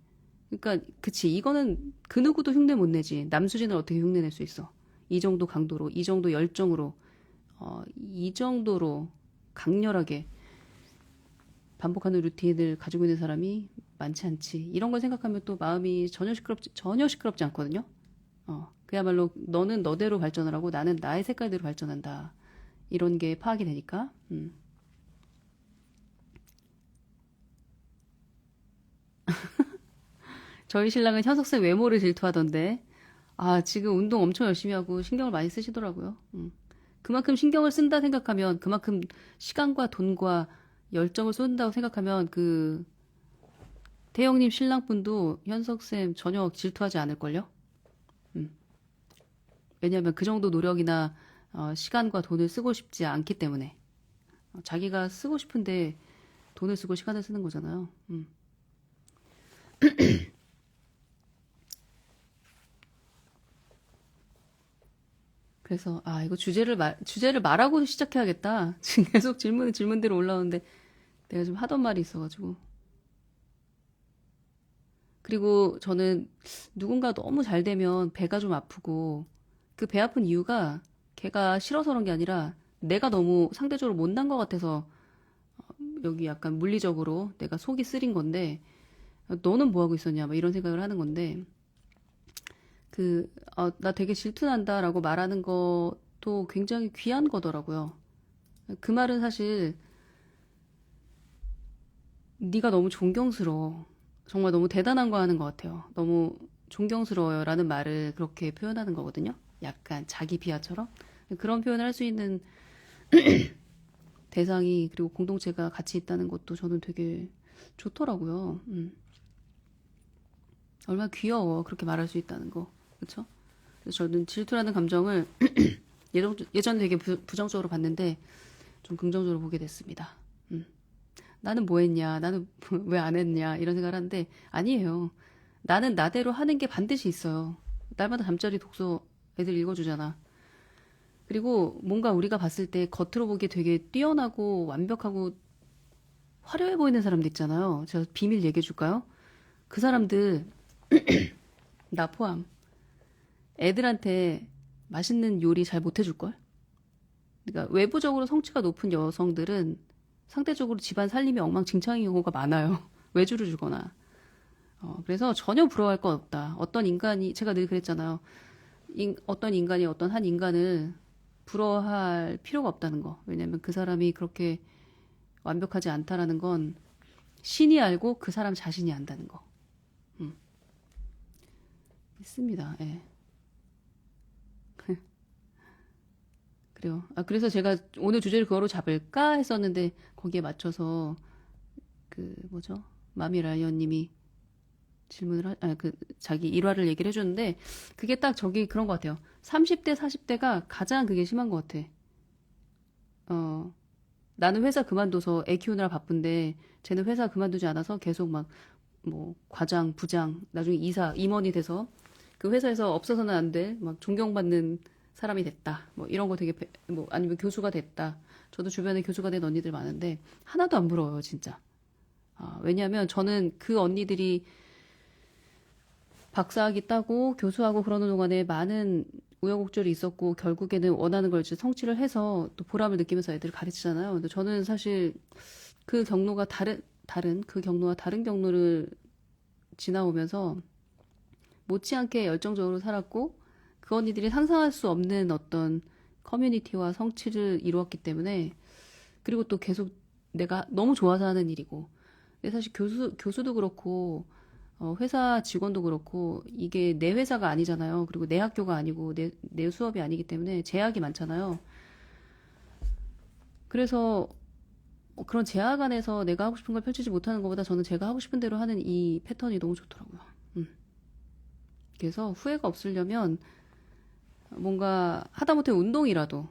그러니까, 그치. 이거는 그 누구도 흉내 못 내지. 남수진을 어떻게 흉내낼 수 있어. 이 정도 강도로, 이 정도 열정으로, 이 정도로 강렬하게 반복하는 루틴을 가지고 있는 사람이 많지 않지. 이런 걸 생각하면 또 마음이 전혀 시끄럽지 않거든요. 그야말로 너는 너대로 발전을 하고 나는 나의 색깔대로 발전한다. 이런 게 파악이 되니까. 저희 신랑은 현석쌤 외모를 질투하던데, 지금 운동 엄청 열심히 하고 신경을 많이 쓰시더라고요. 그만큼 신경을 쓴다 생각하면, 그만큼 시간과 돈과 열정을 쏟는다고 생각하면, 태영님 신랑분도 현석쌤 전혀 질투하지 않을걸요? 왜냐면 그 정도 노력이나 시간과 돈을 쓰고 싶지 않기 때문에. 자기가 쓰고 싶은데 돈을 쓰고 시간을 쓰는 거잖아요. 그래서 이거 주제를 말하고 시작해야겠다. 지금 계속 질문대로 올라오는데 내가 지금 하던 말이 있어가지고. 그리고 저는 누군가 너무 잘 되면 배가 좀 아프고 그 배 아픈 이유가 걔가 싫어서 그런 게 아니라 내가 너무 상대적으로 못난 것 같아서 여기 약간 물리적으로 내가 속이 쓰린 건데 너는 뭐 하고 있었냐 막 이런 생각을 하는 건데 나 되게 질투난다라고 말하는 것도 굉장히 귀한 거더라고요. 그 말은 사실 네가 너무 존경스러워. 정말 너무 대단한 거 하는 것 같아요. 너무 존경스러워요라는 말을 그렇게 표현하는 거거든요. 약간 자기 비하처럼. 그런 표현을 할 수 있는 대상이 그리고 공동체가 같이 있다는 것도 저는 되게 좋더라고요. 얼마나 귀여워 그렇게 말할 수 있다는 거. 그렇죠? 그래서 저는 질투라는 감정을 예전에 되게 부정적으로 봤는데 좀 긍정적으로 보게 됐습니다. 나는 뭐 했냐, 나는 왜 안 했냐 이런 생각을 하는데 아니에요. 나는 나대로 하는 게 반드시 있어요. 날마다 잠자리 독서 애들 읽어주잖아. 그리고 뭔가 우리가 봤을 때 겉으로 보기에 되게 뛰어나고 완벽하고 화려해 보이는 사람들 있잖아요. 제가 비밀 얘기해 줄까요? 그 사람들 나 포함 애들한테 맛있는 요리 잘 못 해줄걸? 그러니까 외부적으로 성취가 높은 여성들은 상대적으로 집안 살림이 엉망진창인 경우가 많아요. 외주를 주거나. 그래서 전혀 부러워할 건 없다. 어떤 인간이, 제가 늘 그랬잖아요. 어떤 인간이 어떤 한 인간을 부러워할 필요가 없다는 거. 왜냐면 그 사람이 그렇게 완벽하지 않다라는 건 신이 알고 그 사람 자신이 안다는 거. 있습니다. 예. 그래요. 그래서 제가 오늘 주제를 그거로 잡을까 했었는데 거기에 맞춰서 뭐죠? 마미 라이언님이 자기 일화를 얘기를 해줬는데 그게 딱 저기 그런 것 같아요. 30대, 40대가 가장 그게 심한 것 같아. 나는 회사 그만둬서 애 키우느라 바쁜데 쟤는 회사 그만두지 않아서 계속 막 뭐 과장, 부장, 나중에 이사, 임원이 돼서 그 회사에서 없어서는 안 돼. 막 존경받는 사람이 됐다. 뭐 이런 거 되게 뭐 아니면 교수가 됐다. 저도 주변에 교수가 된 언니들 많은데 하나도 안 부러워요, 진짜. 왜냐하면 저는 그 언니들이 박사학위 따고 교수하고 그러는 동안에 많은 우여곡절이 있었고 결국에는 원하는 걸 이제 성취를 해서 또 보람을 느끼면서 애들을 가르치잖아요. 근데 저는 사실 그 경로가 그 경로와 다른 경로를 지나오면서 못지않게 열정적으로 살았고 그 언니들이 상상할 수 없는 어떤 커뮤니티와 성취를 이루었기 때문에 그리고 또 계속 내가 너무 좋아서 하는 일이고 근데 사실 교수도 그렇고 회사 직원도 그렇고 이게 내 회사가 아니잖아요. 그리고 내 학교가 아니고 내 수업이 아니기 때문에 제약이 많잖아요. 그래서 그런 제약 안에서 내가 하고 싶은 걸 펼치지 못하는 것보다 저는 제가 하고 싶은 대로 하는 이 패턴이 너무 좋더라고요. 그래서 후회가 없으려면 뭔가 하다못해 운동이라도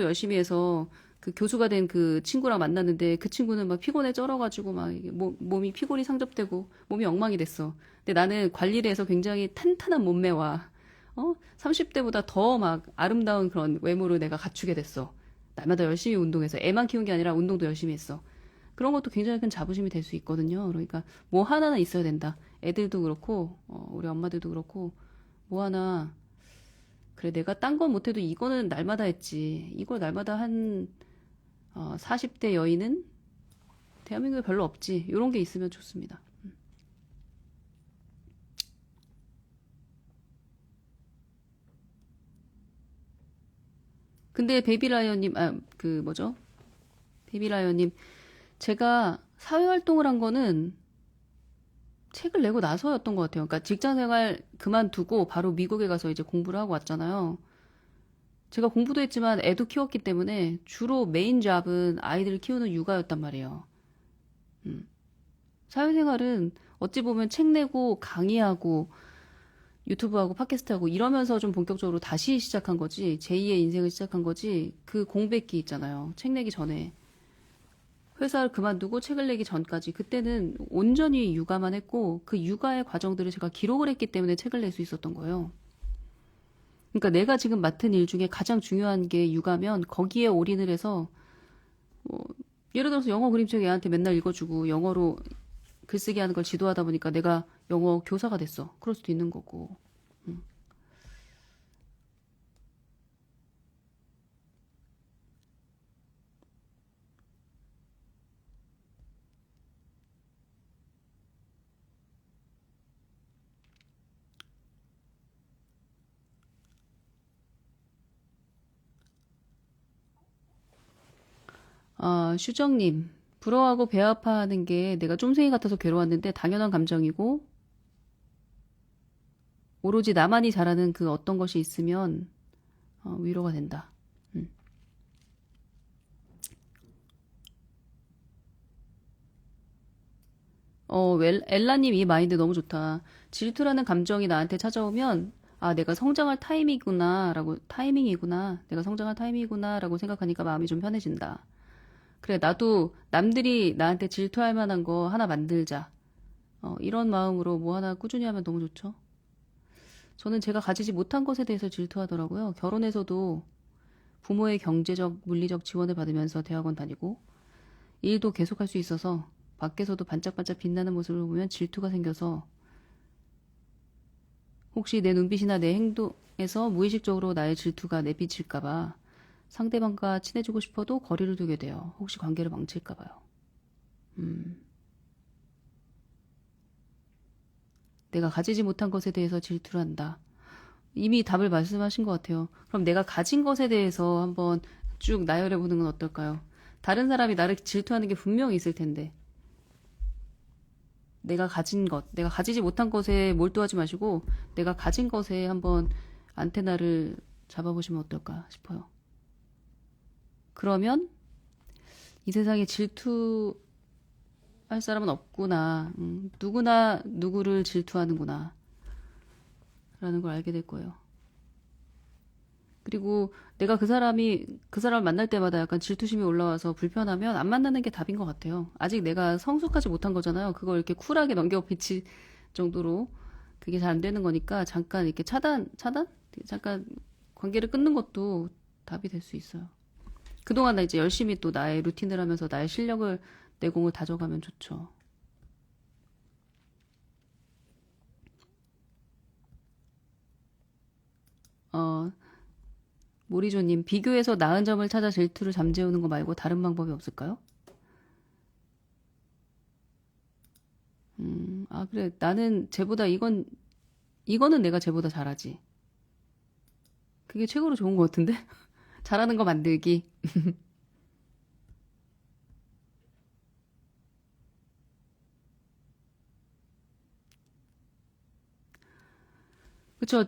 열심히 해서 그 교수가 된 그 친구랑 만났는데 그 친구는 막 피곤에 쩔어가지고 막 이게 몸이 피골이 상접되고 몸이 엉망이 됐어. 근데 나는 관리를 해서 굉장히 탄탄한 몸매와 30대보다 더 막 아름다운 그런 외모를 내가 갖추게 됐어. 날마다 열심히 운동해서 애만 키운 게 아니라 운동도 열심히 했어. 그런 것도 굉장히 큰 자부심이 될 수 있거든요. 그러니까 뭐 하나는 있어야 된다. 애들도 그렇고 우리 엄마들도 그렇고 뭐 하나 그래 내가 딴 건 못해도 이거는 날마다 했지. 이걸 날마다 한 40대 여인은 대한민국에 별로 없지. 이런 게 있으면 좋습니다. 근데 베이비라이언님, 그 뭐죠? 베이비라이언님, 제가 사회활동을 한 거는 책을 내고 나서였던 것 같아요. 그러니까 직장생활 그만두고 바로 미국에 가서 이제 공부를 하고 왔잖아요. 제가 공부도 했지만 애도 키웠기 때문에 주로 메인 잡은 아이들을 키우는 육아였단 말이에요. 음. 사회생활은 어찌 보면 책 내고 강의하고 유튜브하고 팟캐스트하고 이러면서 좀 본격적으로 다시 시작한 거지. 제2의 인생을 시작한 거지. 그 공백기 있잖아요. 책 내기 전에. 회사를 그만두고 책을 내기 전까지. 그때는 온전히 육아만 했고 그 육아의 과정들을 제가 기록을 했기 때문에 책을 낼 수 있었던 거예요. 그러니까 내가 지금 맡은 일 중에 가장 중요한 게 육아면 거기에 올인을 해서 뭐 예를 들어서 영어 그림책 애한테 맨날 읽어주고 영어로 글쓰기 하는 걸 지도하다 보니까 내가 영어 교사가 됐어. 그럴 수도 있는 거고. 음. 슈정님, 부러워하고 배 아파하는 게 내가 쫌생이 같아서 괴로웠는데 당연한 감정이고 오로지 나만이 잘하는 그 어떤 것이 있으면 위로가 된다. 음. 엘라님 이 마인드 너무 좋다. 질투라는 감정이 나한테 찾아오면 내가 성장할 타이밍이구나. 내가 성장할 타이밍이구나라고 생각하니까 마음이 좀 편해진다. 그래, 나도 남들이 나한테 질투할 만한 거 하나 만들자. 이런 마음으로 뭐 하나 꾸준히 하면 너무 좋죠. 저는 제가 가지지 못한 것에 대해서 질투하더라고요. 결혼해서도 부모의 경제적, 물리적 지원을 받으면서 대학원 다니고 일도 계속할 수 있어서 밖에서도 반짝반짝 빛나는 모습을 보면 질투가 생겨서 혹시 내 눈빛이나 내 행동에서 무의식적으로 나의 질투가 내비칠까봐 상대방과 친해지고 싶어도 거리를 두게 돼요. 혹시 관계를 망칠까봐요. 내가 가지지 못한 것에 대해서 질투를 한다. 이미 답을 말씀하신 것 같아요. 그럼 내가 가진 것에 대해서 한번 쭉 나열해 보는 건 어떨까요? 다른 사람이 나를 질투하는 게 분명히 있을 텐데. 내가 가진 것, 내가 가지지 못한 것에 몰두하지 마시고 내가 가진 것에 한번 안테나를 잡아보시면 어떨까 싶어요. 그러면 이 세상에 질투할 사람은 없구나. 누구나 누구를 질투하는구나. 라는 걸 알게 될 거예요. 그리고 내가 그 사람을 만날 때마다 약간 질투심이 올라와서 불편하면 안 만나는 게 답인 것 같아요. 아직 내가 성숙하지 못한 거잖아요. 그걸 이렇게 쿨하게 넘겨 비칠 정도로 그게 잘 안 되는 거니까 잠깐 이렇게 차단? 잠깐 관계를 끊는 것도 답이 될 수 있어요. 그동안 나 이제 열심히 또 나의 루틴을 하면서 나의 실력을, 내공을 다져가면 좋죠. 어, 모리조님, 비교해서 나은 점을 찾아 질투를 잠재우는 거 말고 다른 방법이 없을까요? 아, 그래. 나는 쟤보다 이거는 내가 쟤보다 잘하지. 그게 최고로 좋은 것 같은데? 잘하는 거 만들기. 그쵸.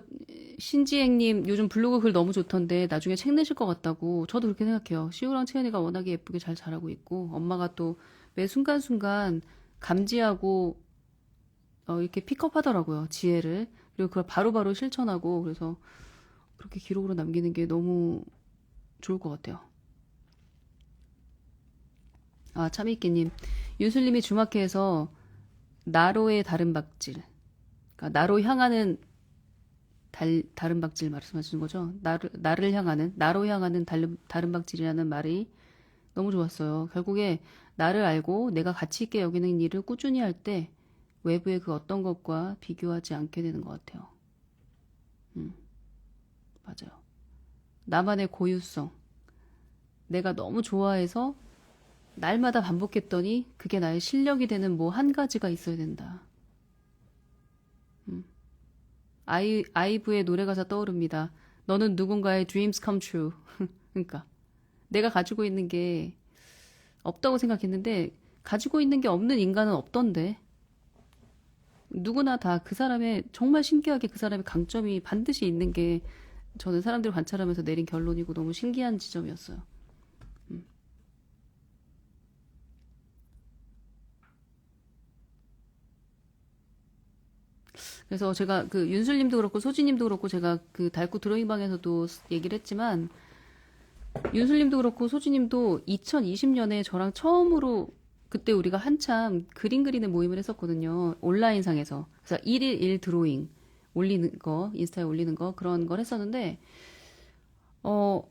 신지행님, 요즘 블로그 글 너무 좋던데 나중에 책 내실 것 같다고. 저도 그렇게 생각해요. 시우랑 채연이가 워낙에 예쁘게 잘 자라고 있고, 엄마가 또 매 순간순간 감지하고, 이렇게 픽업하더라고요. 지혜를. 그리고 그걸 바로바로 실천하고, 그래서 그렇게 기록으로 남기는 게 너무 좋을 것 같아요. 아, 참이끼님. 윤슬님이 주마케에서 나로의 다른 박질. 그러니까 나로 향하는 다른 박질 말씀하시는 거죠? 나를 향하는, 나로 향하는 다른 박질이라는 말이 너무 좋았어요. 결국에 나를 알고 내가 가치 있게 여기는 일을 꾸준히 할 때 외부의 그 어떤 것과 비교하지 않게 되는 것 같아요. 음, 맞아요. 나만의 고유성. 내가 너무 좋아해서 날마다 반복했더니 그게 나의 실력이 되는 뭐 한 가지가 있어야 된다. 음. 아이브의 노래 가사 떠오릅니다. 너는 누군가의 dreams come true. 그러니까 내가 가지고 있는 게 없다고 생각했는데 가지고 있는 게 없는 인간은 없던데 누구나 다 그 사람의 정말 신기하게 그 사람의 강점이 반드시 있는 게 저는 사람들을 관찰하면서 내린 결론이고 너무 신기한 지점이었어요. 음. 그래서 제가 그 윤슬님도 그렇고 소지님도 그렇고 제가 그 달구 드로잉방에서도 얘기를 했지만 윤슬님도 그렇고 소지님도 2020년에 저랑 처음으로 그때 우리가 한참 그림 그리는 모임을 했었거든요. 온라인상에서. 그래서 1일 1 드로잉 올리는 거, 인스타에 올리는 거 그런 걸 했었는데 어,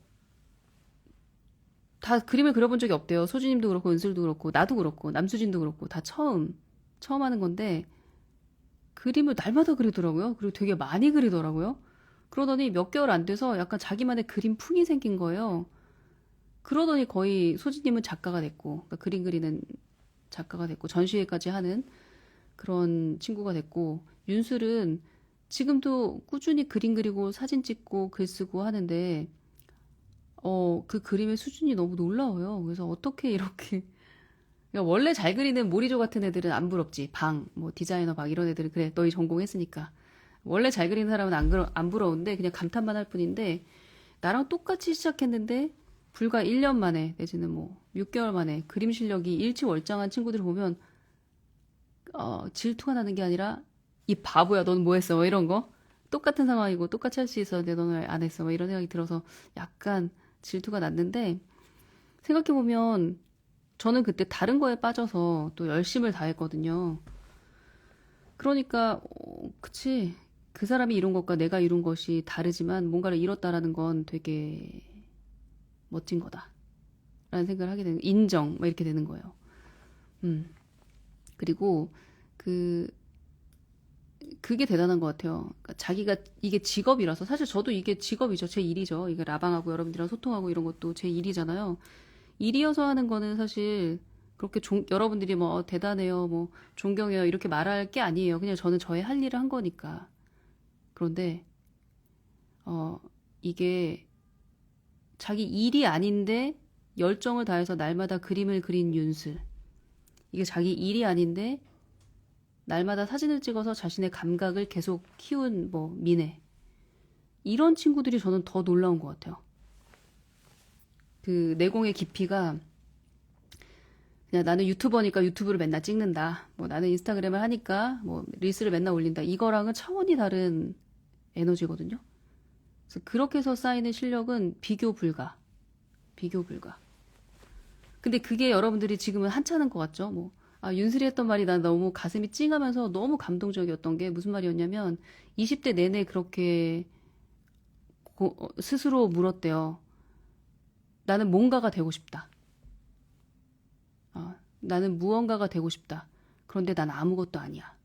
다 그림을 그려본 적이 없대요. 소지님도 그렇고 은슬도 그렇고 나도 그렇고 남수진도 그렇고 다 처음 하는 건데 그림을 날마다 그리더라고요. 그리고 되게 많이 그리더라고요. 그러더니 몇 개월 안 돼서 약간 자기만의 그림 풍이 생긴 거예요. 그러더니 거의 소지님은 작가가 됐고, 그러니까 그림 그리는 작가가 됐고, 전시회까지 하는 그런 친구가 됐고, 윤술은 지금도 꾸준히 그림 그리고 사진 찍고 글 쓰고 하는데, 그 그림의 수준이 너무 놀라워요. 그래서 어떻게 이렇게, 그러니까 원래 잘 그리는 모리조 같은 애들은 안 부럽지. 뭐 디자이너 방 이런 애들은 그래, 너희 전공했으니까. 원래 잘 그리는 사람은 안 부러운데, 그냥 감탄만 할 뿐인데, 나랑 똑같이 시작했는데, 불과 1년 만에, 내지는 뭐, 6개월 만에 그림 실력이 일치월장한 친구들을 보면, 질투가 나는 게 아니라, 이 바보야, 넌 뭐 했어? 뭐 이런 거. 똑같은 상황이고, 똑같이 할 수 있었는데, 너는 왜 안 했어? 뭐 이런 생각이 들어서, 약간 질투가 났는데, 생각해보면, 저는 그때 다른 거에 빠져서 또 열심을 다했거든요. 그러니까, 그치. 그 사람이 이룬 것과 내가 이룬 것이 다르지만, 뭔가를 이뤘다라는 건 되게 멋진 거다. 라는 생각을 하게 되는, 인정, 막 이렇게 되는 거예요. 음. 그리고, 그, 그게 대단한 것 같아요. 그러니까 자기가 이게 직업이라서, 사실 저도 이게 직업이죠. 제 일이죠. 이게 라방하고 여러분들이랑 소통하고 이런 것도 제 일이잖아요. 일이어서 하는 거는 사실, 그렇게 여러분들이 뭐, 대단해요, 뭐, 존경해요, 이렇게 말할 게 아니에요. 그냥 저는 저의 할 일을 한 거니까. 그런데, 어, 이게 자기 일이 아닌데 열정을 다해서 날마다 그림을 그린 윤슬. 이게 자기 일이 아닌데 날마다 사진을 찍어서 자신의 감각을 계속 키운 뭐 미네. 이런 친구들이 저는 더 놀라운 것 같아요. 그 내공의 깊이가 그냥 나는 유튜버니까 유튜브를 맨날 찍는다. 뭐 나는 인스타그램을 하니까 뭐 릴스를 맨날 올린다. 이거랑은 차원이 다른 에너지거든요. 그래서 그렇게 해서 쌓이는 실력은 비교 불가. 비교 불가. 근데 그게 여러분들이 지금은 한찮은 것 같죠? 뭐 아, 윤슬이 했던 말이 난 너무 가슴이 찡하면서 너무 감동적이었던 게 무슨 말이었냐면 20대 내내 그렇게 스스로 물었대요. 나는 뭔가가 되고 싶다. 나는 무언가가 되고 싶다. 그런데 난 아무것도 아니야.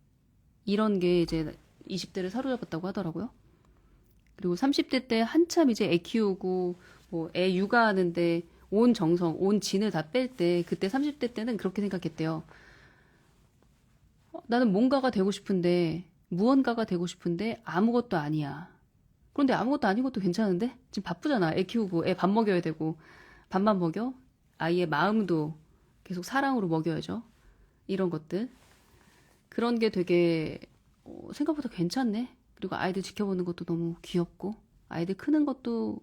이런 게 이제 20대를 사로잡았다고 하더라고요. 그리고 30대 때 한참 이제 애 키우고 뭐 애 육아하는데 온 정성, 온 진을 다 뺄 때 그때 30대 때는 그렇게 생각했대요. 나는 뭔가가 되고 싶은데 무언가가 되고 싶은데 아무것도 아니야. 그런데 아무것도 아닌 것도 괜찮은데? 지금 바쁘잖아. 애 키우고 애 밥 먹여야 되고 밥만 먹여? 아이의 마음도 계속 사랑으로 먹여야죠. 이런 것들. 그런 게 되게 생각보다 괜찮네. 그리고 아이들 지켜보는 것도 너무 귀엽고 아이들 크는 것도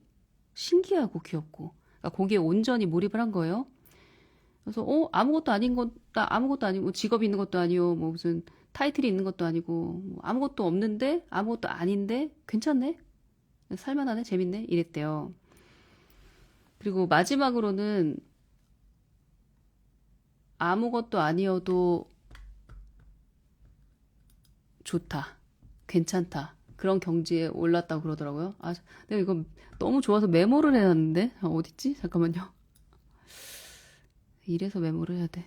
신기하고 귀엽고 그러니까 거기에 온전히 몰입을 한 거예요. 그래서 아무것도 아닌 것, 나 아무것도 아니고 직업이 있는 것도 아니고 뭐 무슨 타이틀이 있는 것도 아니고 뭐 아무것도 없는데 아무것도 아닌데 괜찮네. 살만하네. 재밌네. 이랬대요. 그리고 마지막으로는 아무것도 아니어도 좋다. 괜찮다. 그런 경지에 올랐다고 그러더라고요. 아, 내가 이거 너무 좋아서 메모를 해놨는데? 어딨지? 잠깐만요. 이래서 메모를 해야 돼.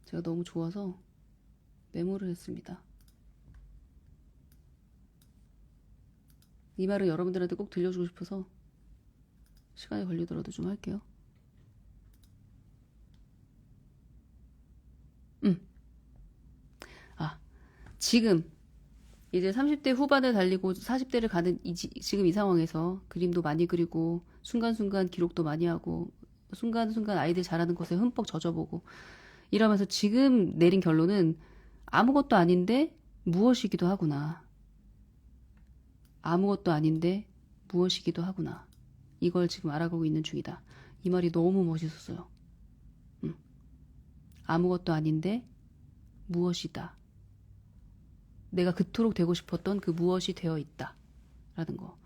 제가 너무 좋아서 메모를 했습니다. 이 말을 여러분들한테 꼭 들려주고 싶어서 시간이 걸리더라도 좀 할게요. 아, 지금 이제 30대 후반을 달리고 40대를 가는 지금 이 상황에서 그림도 많이 그리고 순간순간 기록도 많이 하고 순간순간 아이들 잘하는 것에 흠뻑 젖어보고 이러면서 지금 내린 결론은 아무것도 아닌데 무엇이기도 하구나. 아무것도 아닌데 무엇이기도 하구나. 이걸 지금 알아가고 있는 중이다. 이 말이 너무 멋있었어요. 아무것도 아닌데 무엇이다. 내가 그토록 되고 싶었던 그 무엇이 되어 있다. 라는 거.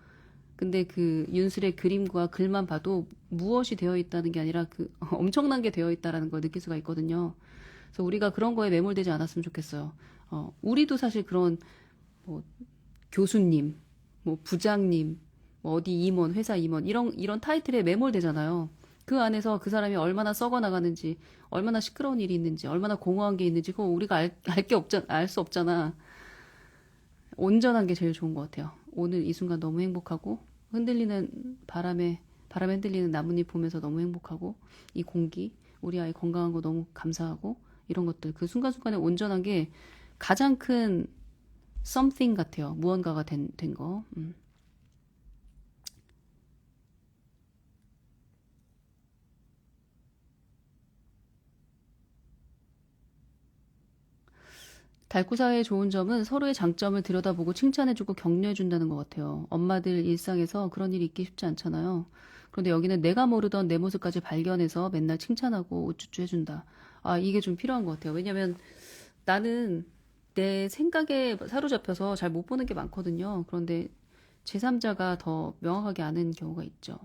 근데 그 윤슬의 그림과 글만 봐도 무엇이 되어 있다는 게 아니라 그 엄청난 게 되어 있다라는 걸 느낄 수가 있거든요. 그래서 우리가 그런 거에 매몰되지 않았으면 좋겠어요. 우리도 사실 그런 뭐 교수님, 뭐 부장님, 뭐 어디 임원, 회사 임원 이런 타이틀에 매몰되잖아요. 그 안에서 그 사람이 얼마나 썩어 나가는지, 얼마나 시끄러운 일이 있는지, 얼마나 공허한 게 있는지 그거 우리가 알 게 없잖아, 알 수 없잖아. 온전한 게 제일 좋은 것 같아요. 오늘 이 순간 너무 행복하고 흔들리는 바람에 흔들리는 나뭇잎 보면서 너무 행복하고 이 공기 우리 아이 건강한 거 너무 감사하고 이런 것들 그 순간순간에 온전한 게 가장 큰 something 같아요. 무언가가 된 거. 달구사회의 좋은 점은 서로의 장점을 들여다보고 칭찬해주고 격려해준다는 것 같아요. 엄마들 일상에서 그런 일이 있기 쉽지 않잖아요. 그런데 여기는 내가 모르던 내 모습까지 발견해서 맨날 칭찬하고 우쭈쭈 해준다. 아, 이게 좀 필요한 것 같아요. 왜냐면 나는 내 생각에 사로잡혀서 잘 못 보는 게 많거든요. 그런데 제3자가 더 명확하게 아는 경우가 있죠.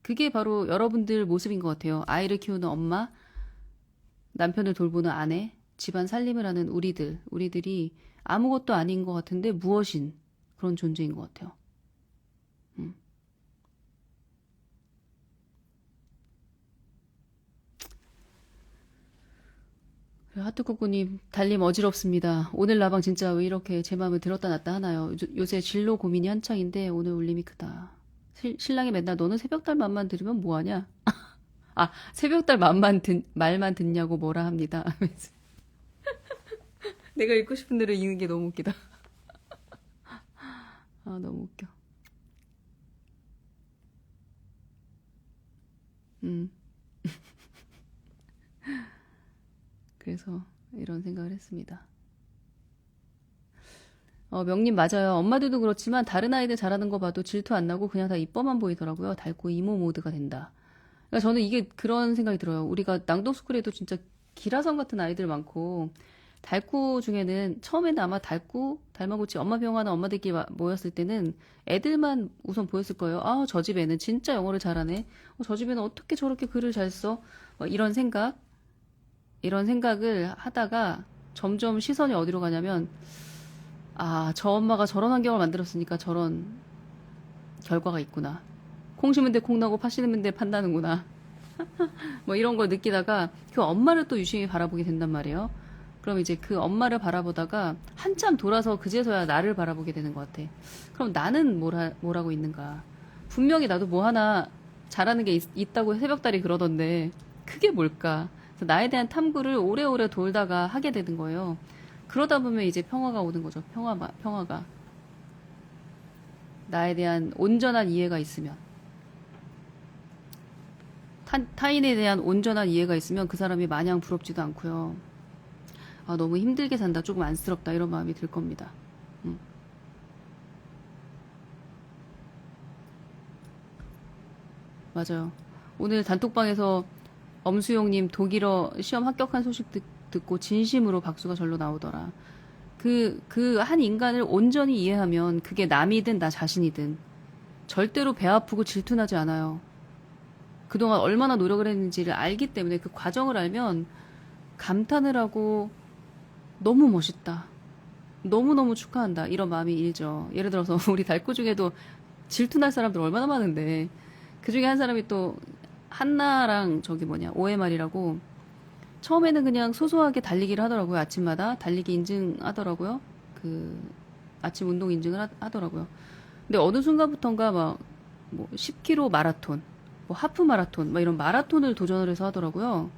그게 바로 여러분들 모습인 것 같아요. 아이를 키우는 엄마, 남편을 돌보는 아내, 집안 살림을 하는 우리들이 아무것도 아닌 것 같은데 무엇인 그런 존재인 것 같아요. 음. 하트코코님, 달님 어지럽습니다. 오늘 라방 진짜 왜 이렇게 제 마음을 들었다 놨다 하나요? 요새 진로 고민이 한창인데 오늘 울림이 크다. 신랑이 맨날 너는 새벽달 맘만 들으면 뭐하냐? 아, 새벽달 말만 듣냐고 뭐라 합니다. 내가 읽고 싶은 대로 읽는 게 너무 웃기다. 아, 너무 웃겨. 음, 그래서 이런 생각을 했습니다. 명님 맞아요. 엄마들도 그렇지만 다른 아이들 잘하는 거 봐도 질투 안 나고 그냥 다 이뻐만 보이더라고요. 닳고 이모 모드가 된다. 그러니까 저는 이게 그런 생각이 들어요. 우리가 낭독스쿨에도 진짜 기라성 같은 아이들 많고 달구 중에는 처음에는 아마 달구, 달마고치 엄마 병하는 엄마들끼리 모였을 때는 애들만 우선 보였을 거예요. 아, 저 집 애는 진짜 영어를 잘하네. 저 집 애는 어떻게 저렇게 글을 잘 써? 이런 생각을 하다가 점점 시선이 어디로 가냐면, 아, 저 엄마가 저런 환경을 만들었으니까 저런 결과가 있구나. 콩 심은 데 콩 나고 파 심은 데 판다는구나. 뭐 이런 걸 느끼다가 그 엄마를 또 유심히 바라보게 된단 말이에요. 그럼 이제 그 엄마를 바라보다가 한참 돌아서 그제서야 나를 바라보게 되는 것 같아. 그럼 나는 뭐라고 있는가? 분명히 나도 뭐 하나 잘하는 게 있다고 새벽달이 그러던데 그게 뭘까? 그래서 나에 대한 탐구를 오래오래 돌다가 하게 되는 거예요. 그러다 보면 이제 평화가 오는 거죠. 평화가. 나에 대한 온전한 이해가 있으면. 타인에 대한 온전한 이해가 있으면 그 사람이 마냥 부럽지도 않고요. 아, 너무 힘들게 산다, 조금 안쓰럽다, 이런 마음이 들 겁니다. 맞아요. 오늘 단톡방에서 엄수용님 독일어 시험 합격한 소식 듣고 진심으로 박수가 절로 나오더라. 그 한 인간을 온전히 이해하면 그게 남이든 나 자신이든 절대로 배 아프고 질투나지 않아요. 그동안 얼마나 노력을 했는지를 알기 때문에 그 과정을 알면 감탄을 하고 너무 멋있다. 너무너무 축하한다. 이런 마음이 일죠. 예를 들어서 우리 달구 중에도 질투날 사람들 얼마나 많은데 그 중에 한 사람이 또 한나랑 저기 뭐냐 OMR이라고 처음에는 그냥 소소하게 달리기를 하더라고요. 아침마다 달리기 인증하더라고요. 그 아침 운동 인증을 하더라고요. 근데 어느 순간부턴가 막 뭐 10km 마라톤, 뭐 하프 마라톤, 막 이런 마라톤을 도전을 해서 하더라고요.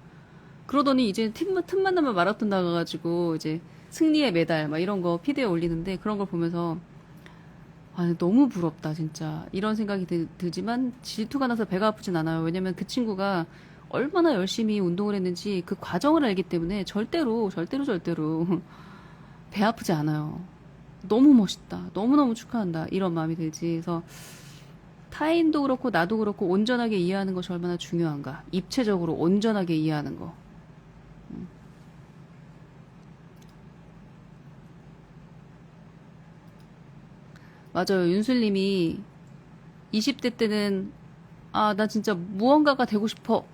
그러더니 이제 틈만 나면 마라톤 나가가지고 이제 승리의 메달 막 이런 거 피드에 올리는데 그런 걸 보면서 아, 너무 부럽다 진짜 이런 생각이 들지만 질투가 나서 배가 아프진 않아요. 왜냐면 그 친구가 얼마나 열심히 운동을 했는지 그 과정을 알기 때문에 절대로 배 아프지 않아요. 너무 멋있다. 너무너무 축하한다. 이런 마음이 들지. 그래서 타인도 그렇고 나도 그렇고 온전하게 이해하는 것이 얼마나 중요한가. 입체적으로 온전하게 이해하는 거. 맞아요. 윤슬님이 20대 때는 아, 나 진짜 무언가가 되고 싶어.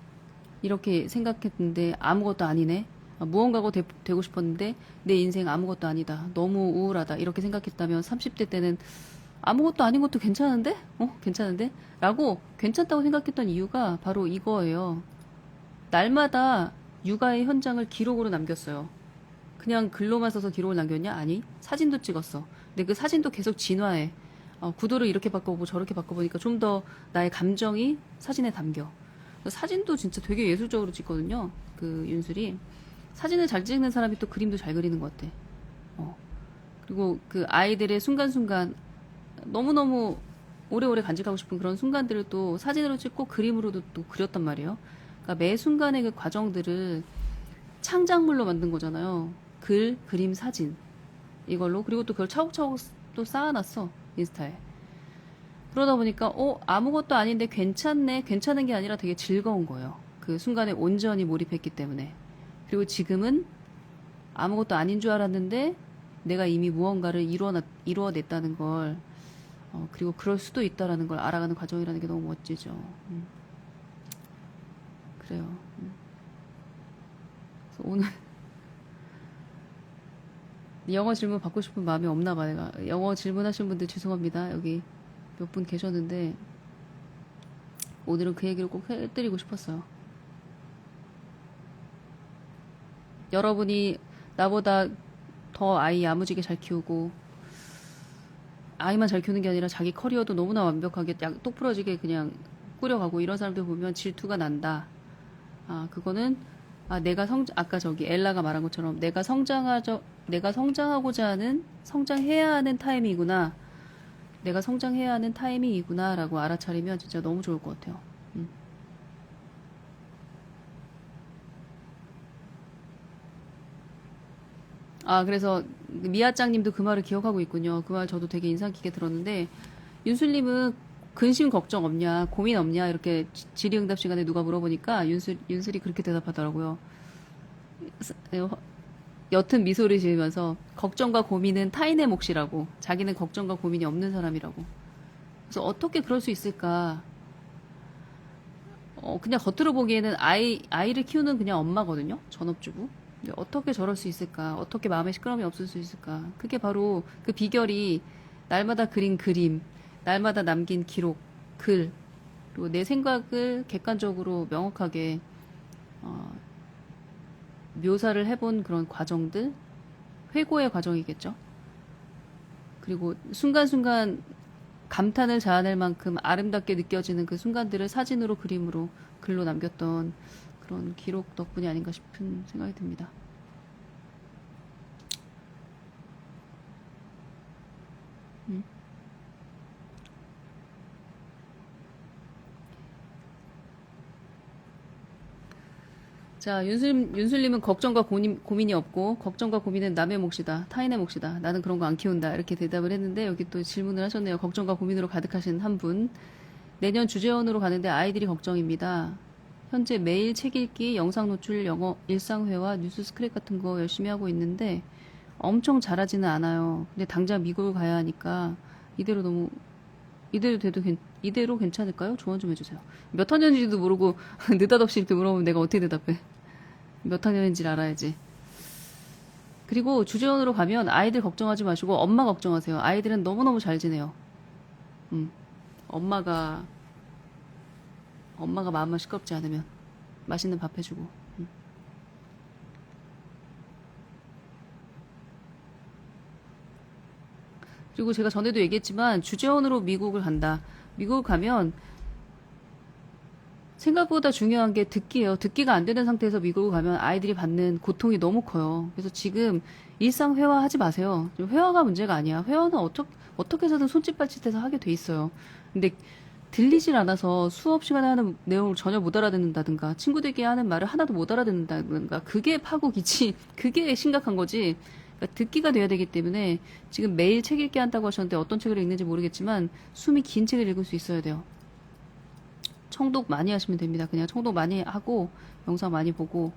이렇게 생각했는데 아무것도 아니네. 아, 무언가가 되고 싶었는데 내 인생 아무것도 아니다. 너무 우울하다. 이렇게 생각했다면 30대 때는 아무것도 아닌 것도 괜찮은데? 괜찮은데? 라고 괜찮다고 생각했던 이유가 바로 이거예요. 날마다 육아의 현장을 기록으로 남겼어요. 그냥 글로만 써서 기록을 남겼냐? 아니, 사진도 찍었어. 근데 그 사진도 계속 진화해. 구도를 이렇게 바꿔보고 저렇게 바꿔보니까 좀 더 나의 감정이 사진에 담겨. 사진도 진짜 되게 예술적으로 찍거든요. 그 윤술이. 사진을 잘 찍는 사람이 또 그림도 잘 그리는 것 같아. 그리고 그 아이들의 순간순간 너무너무 오래오래 간직하고 싶은 그런 순간들을 또 사진으로 찍고 그림으로도 또 그렸단 말이에요. 그러니까 매 순간의 그 과정들을 창작물로 만든 거잖아요. 글, 그림, 사진. 이걸로. 그리고 또 그걸 차곡차곡 또 쌓아놨어. 인스타에. 그러다 보니까, 아무것도 아닌데 괜찮네. 괜찮은 게 아니라 되게 즐거운 거예요. 그 순간에 온전히 몰입했기 때문에. 그리고 지금은 아무것도 아닌 줄 알았는데 내가 이미 무언가를 이루어냈다는 걸, 그리고 그럴 수도 있다라는 걸 알아가는 과정이라는 게 너무 멋지죠. 그래요. 그래서 오늘 영어 질문 받고 싶은 마음이 없나 봐. 내가 영어 질문하신 분들 죄송합니다. 여기 몇 분 계셨는데 오늘은 그 얘기를 꼭 해드리고 싶었어요. 여러분이 나보다 더 아이 야무지게 잘 키우고 아이만 잘 키우는 게 아니라 자기 커리어도 너무나 완벽하게 똑부러지게 그냥 꾸려가고 이런 사람들 보면 질투가 난다. 아, 그거는 아까 저기 엘라가 말한 것처럼 내가 성장하고자 하는 성장해야 하는 타이밍이구나. 내가 성장해야 하는 타이밍이구나라고 알아차리면 진짜 너무 좋을 것 같아요. 아, 그래서 미아짱님도 그 말을 기억하고 있군요. 그 말 저도 되게 인상 깊게 들었는데 윤술님은 근심 걱정 없냐, 고민 없냐 이렇게 질의응답 시간에 누가 물어보니까 윤술이 그렇게 대답하더라고요. 옅은 미소를 지으면서 걱정과 고민은 타인의 몫이라고. 자기는 걱정과 고민이 없는 사람이라고. 그래서 어떻게 그럴 수 있을까? 그냥 겉으로 보기에는 아이를 키우는 그냥 엄마거든요. 전업주부. 근데 어떻게 저럴 수 있을까? 어떻게 마음에 시끄러움이 없을 수 있을까? 그게 바로 그 비결이 날마다 그린 그림, 날마다 남긴 기록, 글, 그리고 내 생각을 객관적으로 명확하게 어, 묘사를 해본 그런 과정들, 회고의 과정이겠죠. 그리고 순간순간 감탄을 자아낼 만큼 아름답게 느껴지는 그 순간들을 사진으로 그림으로 글로 남겼던 그런 기록 덕분이 아닌가 싶은 생각이 듭니다. 음. 자, 윤슬님은 걱정과 고민이 없고, 걱정과 고민은 남의 몫이다. 타인의 몫이다. 나는 그런 거 안 키운다. 이렇게 대답을 했는데, 여기 또 질문을 하셨네요. 걱정과 고민으로 가득하신 한 분. 내년 주재원으로 가는데 아이들이 걱정입니다. 현재 매일 책 읽기, 영상 노출, 영어, 일상회화, 뉴스 스크랩 같은 거 열심히 하고 있는데, 엄청 잘하지는 않아요. 근데 당장 미국을 가야 하니까, 이대로 너무, 이대로 괜찮을까요? 조언 좀 해주세요. 몇 학년인지도 모르고, 느닷없이 이렇게 물어보면 내가 어떻게 대답해? 몇 학년인지를 알아야지. 그리고 주재원으로 가면 아이들 걱정하지 마시고 엄마 걱정하세요. 아이들은 너무너무 잘 지내요. 음. 엄마가 마음만 시끄럽지 않으면 맛있는 밥 해주고. 그리고 제가 전에도 얘기했지만 주재원으로 미국을 간다. 미국 가면 생각보다 중요한 게 듣기예요. 듣기가 안 되는 상태에서 미국을 가면 아이들이 받는 고통이 너무 커요. 그래서 지금 일상 회화하지 마세요. 회화가 문제가 아니야. 회화는 어떻게 해서든 손짓발짓해서 하게 돼 있어요. 근데 들리질 않아서 수업 시간에 하는 내용을 전혀 못 알아듣는다든가 친구들끼리 하는 말을 하나도 못 알아듣는다든가 그게 파국이지 그게 심각한 거지. 그러니까 듣기가 돼야 되기 때문에 지금 매일 책 읽기 한다고 하셨는데 어떤 책을 읽는지 모르겠지만 숨이 긴 책을 읽을 수 있어야 돼요. 청독 많이 하시면 됩니다. 그냥 청독 많이 하고 영상 많이 보고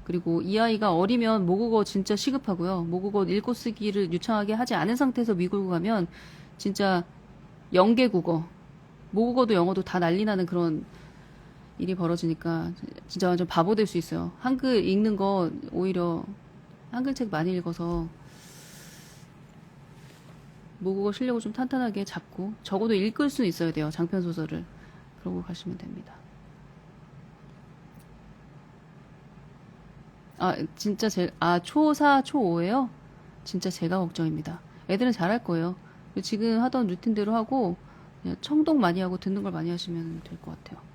그리고 이 아이가 어리면 모국어 진짜 시급하고요. 모국어 읽고 쓰기를 유창하게 하지 않은 상태에서 미국 가면 진짜 영계 국어 모국어도 영어도 다 난리 나는 그런 일이 벌어지니까 진짜 완전 바보 될 수 있어요. 한글 읽는 거 오히려 한글책 많이 읽어서 모국어 실력을 좀 탄탄하게 잡고 적어도 읽을 수는 있어야 돼요. 장편 소설을. 그러고 가시면 됩니다. 진짜 초4, 초5예요? 진짜 제가 걱정입니다. 애들은 잘할 거예요. 지금 하던 루틴대로 하고 그냥 청독 많이 하고 듣는 걸 많이 하시면 될 것 같아요.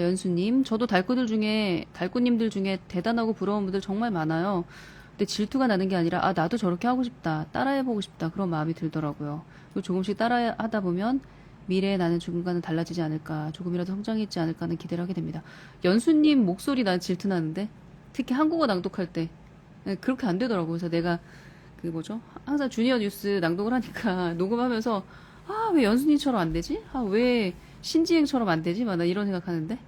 연수님, 저도 달꾸님들 중에 대단하고 부러운 분들 정말 많아요. 근데 질투가 나는 게 아니라, 나도 저렇게 하고 싶다, 따라해보고 싶다, 그런 마음이 들더라고요. 그리고 조금씩 따라하다 보면, 미래의 나는 조금과는 달라지지 않을까, 조금이라도 성장했지 않을까 하는 기대를 하게 됩니다. 연수님 목소리 난 질투나는데? 특히 한국어 낭독할 때. 네, 그렇게 안 되더라고요. 그래서 내가, 항상 주니어 뉴스 낭독을 하니까, 녹음하면서, 왜 연수님처럼 안 되지? 왜 신지행처럼 안 되지? 나 이런 생각하는데.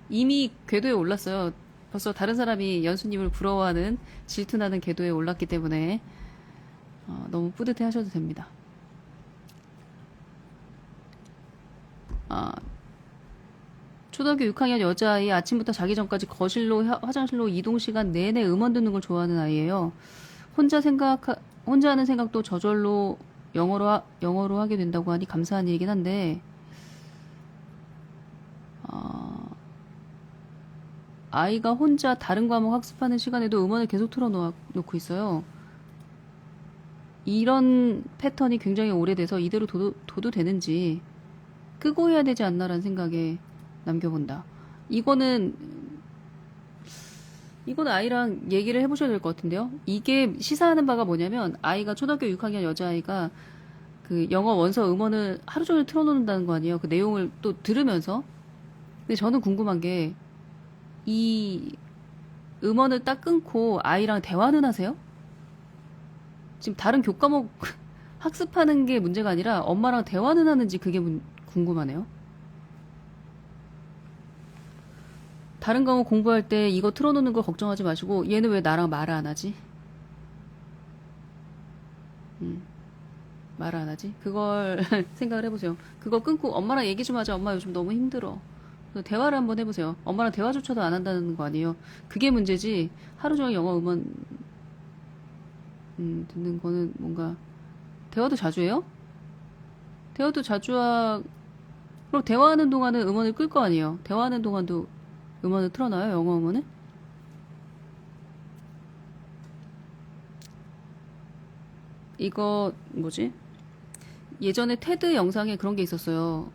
이미 궤도에 올랐어요. 벌써 다른 사람이 연수님을 부러워하는 질투나는 궤도에 올랐기 때문에 너무 뿌듯해 하셔도 됩니다. 초등학교 6학년 여자아이 아침부터 자기 전까지 거실로 화장실로 이동 시간 내내 음원 듣는 걸 좋아하는 아이예요. 혼자 하는 생각도 저절로 영어로 하게 된다고 하니 감사한 일이긴 한데 아이가 혼자 다른 과목 학습하는 시간에도 음원을 계속 틀어놓고 있어요. 이런 패턴이 굉장히 오래돼서 이대로 둬도 되는지 끄고 해야 되지 않나라는 생각에 남겨본다. 이건 아이랑 얘기를 해보셔야 될 것 같은데요. 이게 시사하는 바가 뭐냐면 아이가 초등학교 6학년 여자아이가 그 영어 원서 음원을 하루 종일 틀어놓는다는 거 아니에요. 그 내용을 또 들으면서. 근데 저는 궁금한 게 이 음원을 딱 끊고 아이랑 대화는 하세요? 지금 다른 교과목 학습하는 게 문제가 아니라 엄마랑 대화는 하는지 그게 궁금하네요. 다른 과목 공부할 때 이거 틀어놓는 거 걱정하지 마시고 얘는 왜 나랑 말을 안 하지? 말을 안 하지? 그걸 생각을 해보세요. 그거 끊고 엄마랑 얘기 좀 하자. 엄마 요즘 너무 힘들어. 그래서 대화를 한번 해보세요. 엄마랑 대화조차도 안 한다는 거 아니에요. 그게 문제지. 하루 종일 영어 음원 듣는 거는 뭔가 대화도 자주 해요? 대화도 자주 그럼 대화하는 동안은 음원을 끌 거 아니에요. 대화하는 동안도 음원을 틀어놔요? 영어 음원을? 이거 뭐지? 예전에 테드 영상에 그런 게 있었어요.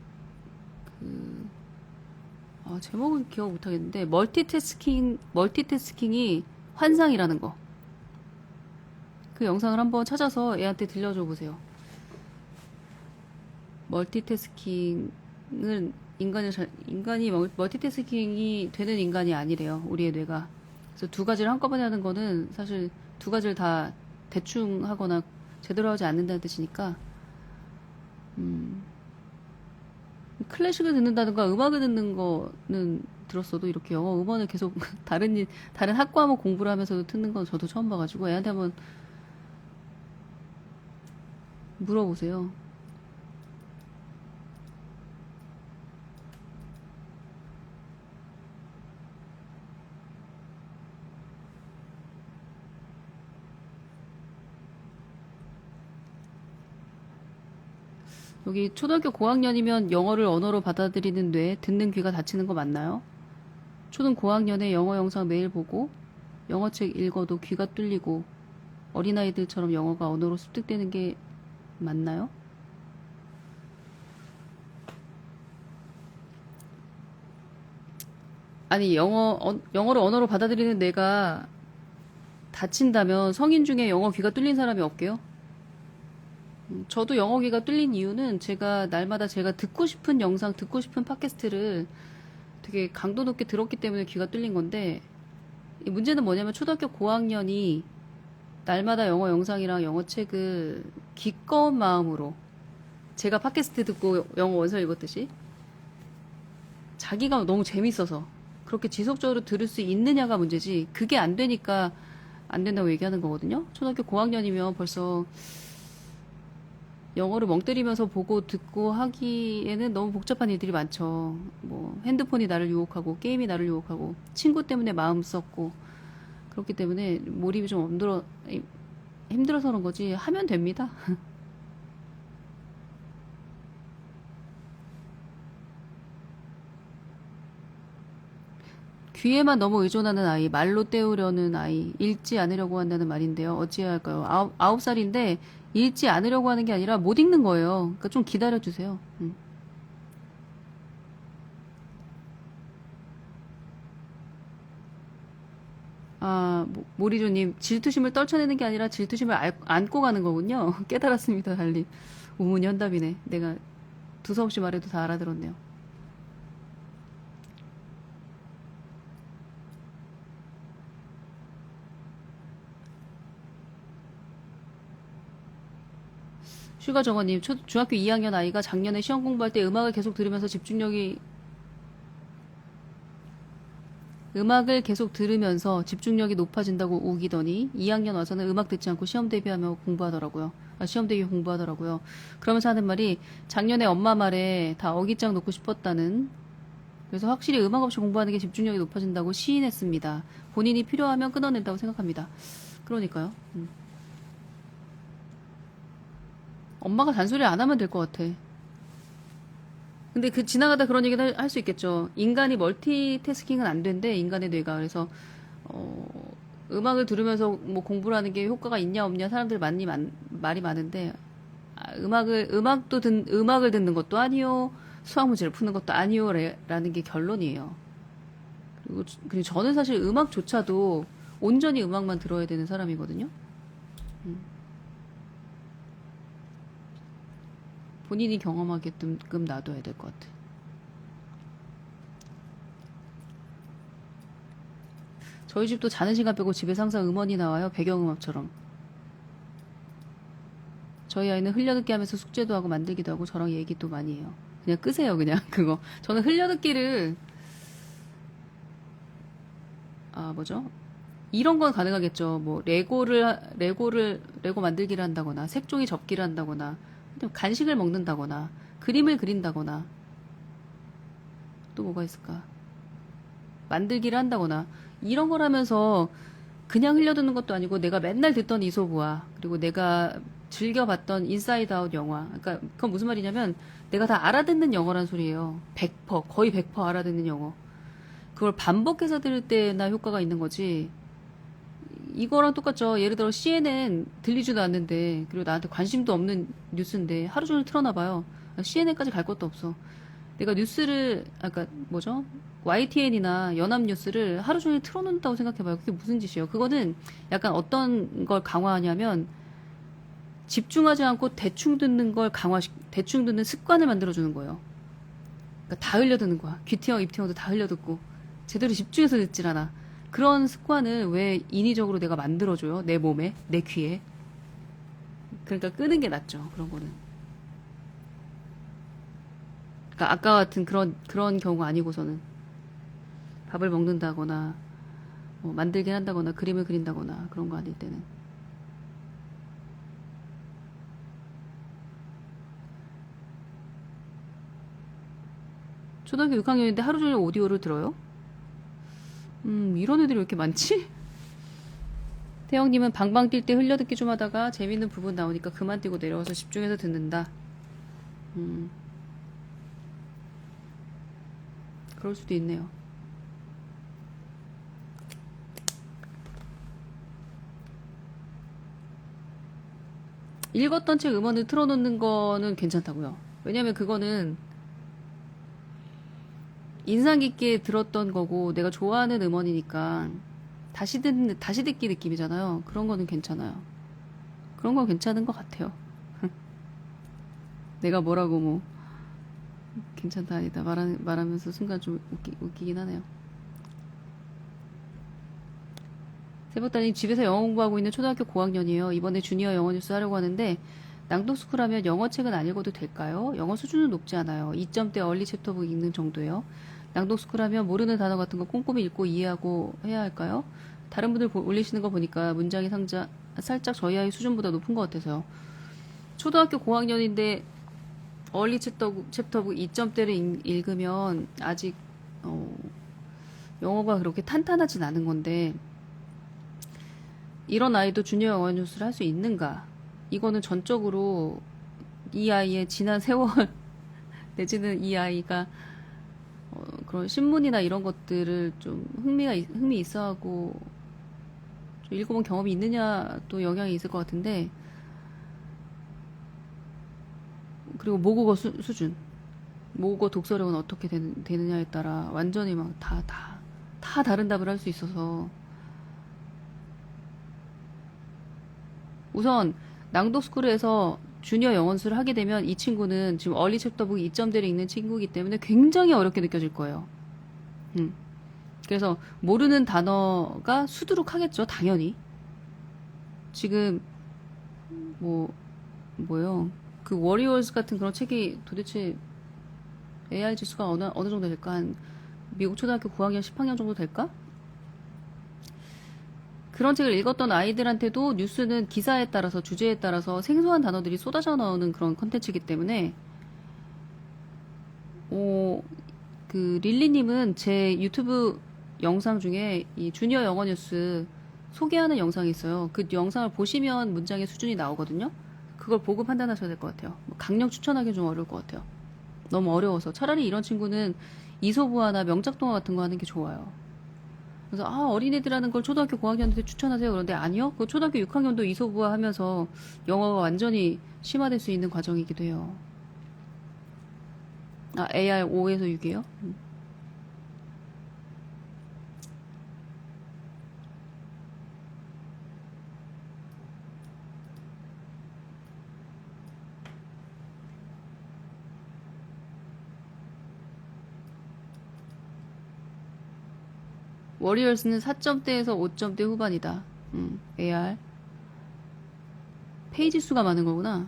제목은 기억 못 하겠는데 멀티태스킹이 환상이라는 거. 그 영상을 한번 찾아서 애한테 들려줘 보세요. 멀티태스킹은 인간이 멀티태스킹이 되는 인간이 아니래요. 우리의 뇌가. 그래서 두 가지를 한꺼번에 하는 거는 사실 두 가지를 다 대충 하거나 제대로 하지 않는다는 뜻이니까 클래식을 듣는다든가 음악을 듣는 거는 들었어도 이렇게 영어 음원을 계속 다른 학과목 공부를 하면서도 듣는 건 저도 처음 봐가지고 애한테 한번 물어보세요. 여기 초등학교 고학년이면 영어를 언어로 받아들이는 뇌, 듣는 귀가 다치는 거 맞나요? 초등 고학년에 영어 영상 매일 보고 영어책 읽어도 귀가 뚫리고 어린아이들처럼 영어가 언어로 습득되는 게 맞나요? 아니, 영어를 언어로 받아들이는 뇌가 다친다면 성인 중에 영어 귀가 뚫린 사람이 없게요? 저도 영어 귀가 뚫린 이유는 제가 날마다 제가 듣고 싶은 영상, 듣고 싶은 팟캐스트를 되게 강도 높게 들었기 때문에 귀가 뚫린 건데, 이 문제는 뭐냐면 초등학교 고학년이 날마다 영어 영상이랑 영어 책을 기꺼운 마음으로 제가 팟캐스트 듣고 영어 원서 읽었듯이 자기가 너무 재밌어서 그렇게 지속적으로 들을 수 있느냐가 문제지, 그게 안 되니까 안 된다고 얘기하는 거거든요. 초등학교 고학년이면 벌써 영어를 멍 때리면서 보고 듣고 하기에는 너무 복잡한 일들이 많죠. 뭐 핸드폰이 나를 유혹하고 게임이 나를 유혹하고 친구 때문에 마음 썼고 그렇기 때문에 몰입이 좀 힘들어서 그런 거지 하면 됩니다. 귀에만 너무 의존하는 아이, 말로 때우려는 아이, 읽지 않으려고 한다는 말인데요. 어찌해야 할까요? 9살인데 읽지 않으려고 하는 게 아니라 못 읽는 거예요. 그러니까 좀 기다려주세요. 모리조님, 질투심을 떨쳐내는 게 아니라 질투심을 안고 가는 거군요. 깨달았습니다, 달님. 우문현답이네. 내가 두서없이 말해도 다 알아들었네요. 슈가 정원님, 중학교 2학년 아이가 작년에 시험 공부할 때 음악을 계속 들으면서 집중력이 높아진다고 우기더니 2학년 와서는 음악 듣지 않고 시험 대비 공부하더라고요. 그러면서 하는 말이 작년에 엄마 말에 다 어깃장 놓고 싶었다는, 그래서 확실히 음악 없이 공부하는 게 집중력이 높아진다고 시인했습니다. 본인이 필요하면 끊어낸다고 생각합니다. 그러니까요. 엄마가 잔소리 안 하면 될 것 같아. 근데 지나가다 그런 얘기도 할 수 있겠죠. 인간이 멀티태스킹은 안 된대, 인간의 뇌가. 그래서, 음악을 들으면서 뭐 공부를 하는 게 효과가 있냐, 없냐, 사람들 말이 많은데, 음악을 듣는 것도 아니요, 수학 문제를 푸는 것도 아니요, 라는 게 결론이에요. 그리고 저는 사실 음악조차도 온전히 음악만 들어야 되는 사람이거든요. 본인이 경험하게끔 놔둬야 될 것 같아. 저희 집도 자는 시간 빼고 집에서 항상 음원이 나와요. 배경음악처럼. 저희 아이는 흘려듣기 하면서 숙제도 하고 만들기도 하고 저랑 얘기도 많이 해요. 그냥 끄세요, 그냥 그거. 저는 흘려듣기를 뭐죠? 이런 건 가능하겠죠. 뭐 레고 만들기를 한다거나 색종이 접기를 한다거나 간식을 먹는다거나 그림을 그린다거나 또 뭐가 있을까? 만들기를 한다거나 이런 걸 하면서 그냥 흘려듣는 것도 아니고 내가 맨날 듣던 이솝우화 그리고 내가 즐겨봤던 인사이드 아웃 영화 그러니까 그건 무슨 말이냐면 내가 다 알아듣는 영어란 소리예요. 100% 거의 100% 알아듣는 영어. 그걸 반복해서 들을 때나 효과가 있는 거지. 이거랑 똑같죠. 예를 들어 CNN 들리지도 않는데 그리고 나한테 관심도 없는 뉴스인데 하루 종일 틀어놔봐요. CNN까지 갈 것도 없어. 내가 뉴스를 아까 뭐죠? YTN이나 연합뉴스를 하루 종일 틀어놓는다고 생각해봐요. 그게 무슨 짓이에요? 그거는 약간 어떤 걸 강화하냐면 집중하지 않고 대충 듣는 걸 대충 듣는 습관을 만들어주는 거예요. 그러니까 다 흘려듣는 거야. 귀티형, 입티형도 다 흘려듣고 제대로 집중해서 듣질 않아. 그런 습관을 왜 인위적으로 내가 만들어줘요? 내 몸에, 내 귀에. 그러니까 끄는 게 낫죠. 그런 거는. 그러니까 아까 같은 그런 경우 아니고서는 밥을 먹는다거나 뭐 만들긴 한다거나 그림을 그린다거나 그런 거 아닐 때는. 초등학교 6학년인데 하루 종일 오디오를 들어요? 이런 애들이 왜 이렇게 많지? 태영님은 방방 뛸 때 흘려듣기 좀 하다가 재밌는 부분 나오니까 그만 뛰고 내려와서 집중해서 듣는다. 그럴 수도 있네요. 읽었던 책 음원을 틀어놓는 거는 괜찮다고요. 왜냐면 그거는 인상 깊게 들었던 거고 내가 좋아하는 음원이니까 다시 듣기 느낌이잖아요. 그런 거는 괜찮아요. 그런 건 괜찮은 것 같아요. 내가 뭐라고 뭐 괜찮다 아니다 말하면서 순간 좀 웃기긴 하네요. 세복다님 집에서 영어 공부하고 있는 초등학교 고학년이에요. 이번에 주니어 영어 뉴스 하려고 하는데 낭독스쿨 하면 영어책은 안 읽어도 될까요? 영어 수준은 높지 않아요. 2점대 얼리 챕터북 읽는 정도예요. 낭독스쿨 하면 모르는 단어 같은 거 꼼꼼히 읽고 이해하고 해야 할까요? 다른 분들 올리시는 거 보니까 문장의 상자 살짝 저희 아이 수준보다 높은 것 같아서요. 초등학교 고학년인데 얼리 챕터북 2점대를 읽으면 아직 영어가 그렇게 탄탄하진 않은 건데 이런 아이도 주니어 영어 뉴스를 할 수 있는가? 이거는 전적으로 이 아이의 지난 세월 내지는 이 아이가 그런 신문이나 이런 것들을 좀 흥미 있어하고 좀 읽어본 경험이 있느냐도 영향이 있을 것 같은데 그리고 모국어 수준 모국어 독서력은 어떻게 되느냐에 따라 완전히 막 다 다른 답을 할 수 있어서 우선 낭독스쿨에서 주니어 영어수를 하게 되면 이 친구는 지금 얼리 챕터북 2점대를 읽는 친구이기 때문에 굉장히 어렵게 느껴질 거예요. 그래서 모르는 단어가 수두룩하겠죠, 당연히. 지금 뭐요? 그 워리어스 같은 그런 책이 도대체 AR 지수가 어느 정도 될까? 한 미국 초등학교 9학년, 10학년 정도 될까? 그런 책을 읽었던 아이들한테도 뉴스는 기사에 따라서 주제에 따라서 생소한 단어들이 쏟아져 나오는 그런 컨텐츠이기 때문에 그 릴리님은 제 유튜브 영상 중에 이 주니어 영어 뉴스 소개하는 영상이 있어요. 그 영상을 보시면 문장의 수준이 나오거든요. 그걸 보고 판단하셔야 될 것 같아요. 강력 추천하기 좀 어려울 것 같아요. 너무 어려워서 차라리 이런 친구는 이솝우화나 명작동화 같은 거 하는 게 좋아요. 그래서 어린애들 하는 걸 초등학교 고학년한테 추천하세요. 그런데 아니요. 그 초등학교 6학년도 이솝우화 하면서 영어가 완전히 심화될 수 있는 과정이기도 해요. AR 5에서 6이에요? 워리얼스는 4점대에서 5점대 후반이다. AR. 페이지 수가 많은 거구나.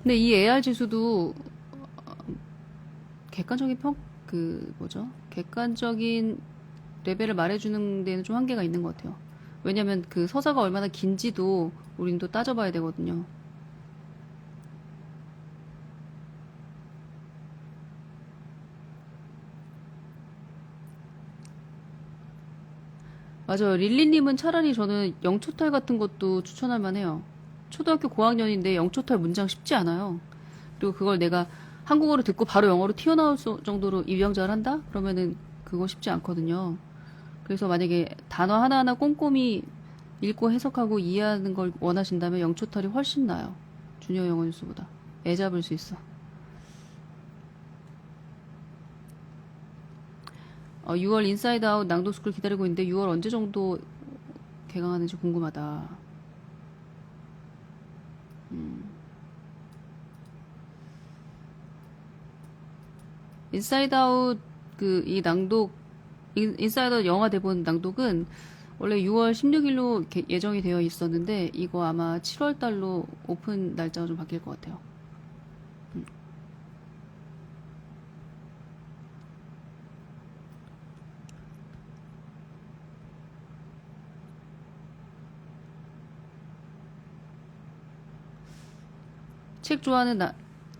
근데 이 AR 지수도 객관적인 객관적인 레벨을 말해주는 데는 좀 한계가 있는 것 같아요. 왜냐면 그 서사가 얼마나 긴지도 우린 또 따져봐야 되거든요. 맞아요. 릴리님은 차라리 저는 영초탈 같은 것도 추천할 만해요. 초등학교 고학년인데 영초탈 문장 쉽지 않아요. 그리고 그걸 내가 한국어로 듣고 바로 영어로 튀어나올 정도로 입영작을 한다? 그러면은 그거 쉽지 않거든요. 그래서 만약에 단어 하나하나 꼼꼼히 읽고 해석하고 이해하는 걸 원하신다면 영초탈이 훨씬 나아요. 주니어 영어 뉴스보다. 애 잡을 수 있어. 6월 인사이드 아웃 낭독스쿨 기다리고 있는데 6월 언제 정도 개강하는지 궁금하다. 인사이드 아웃 그 이 낭독 인사이드 아웃 영화 대본 낭독은 원래 6월 16일로 예정이 되어 있었는데 이거 아마 7월 달로 오픈 날짜가 좀 바뀔 것 같아요. 책 좋아하는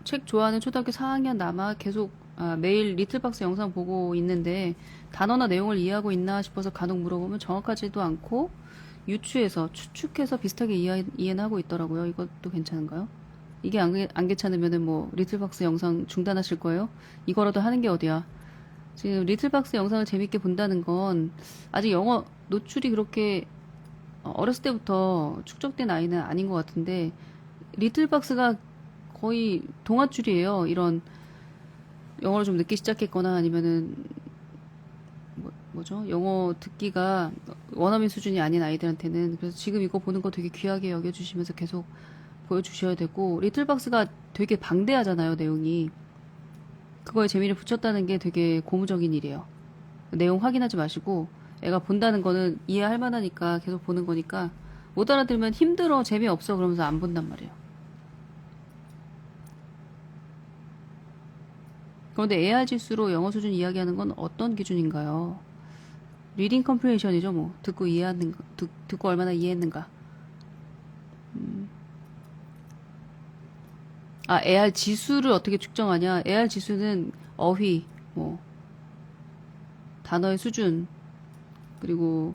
책 좋아하는 초등학교 4학년 남아 계속 매일 리틀박스 영상 보고 있는데 단어나 내용을 이해하고 있나 싶어서 간혹 물어보면 정확하지도 않고 유추해서 추측해서 비슷하게 이해는 하고 있더라고요. 이것도 괜찮은가요? 이게 안 괜찮으면은 뭐 리틀박스 영상 중단하실 거예요? 이거라도 하는 게 어디야? 지금 리틀박스 영상을 재밌게 본다는 건 아직 영어 노출이 그렇게 어렸을 때부터 축적된 아이는 아닌 것 같은데 리틀박스가 거의 동아줄이에요. 이런 영어를 좀 늦게 시작했거나 아니면은 뭐죠? 영어 듣기가 원어민 수준이 아닌 아이들한테는 그래서 지금 이거 보는 거 되게 귀하게 여겨주시면서 계속 보여주셔야 되고 리틀박스가 되게 방대하잖아요. 내용이 그거에 재미를 붙였다는 게 되게 고무적인 일이에요. 내용 확인하지 마시고 애가 본다는 거는 이해할 만하니까 계속 보는 거니까 못 알아들으면 힘들어 재미없어 그러면서 안 본단 말이에요. 그런데 AR 지수로 영어 수준 이야기하는 건 어떤 기준인가요? 리딩 컴프레이션이죠, 뭐. 듣고 이해하는 거, 듣고 얼마나 이해했는가. AR 지수를 어떻게 측정하냐? AR 지수는 어휘, 뭐, 단어의 수준, 그리고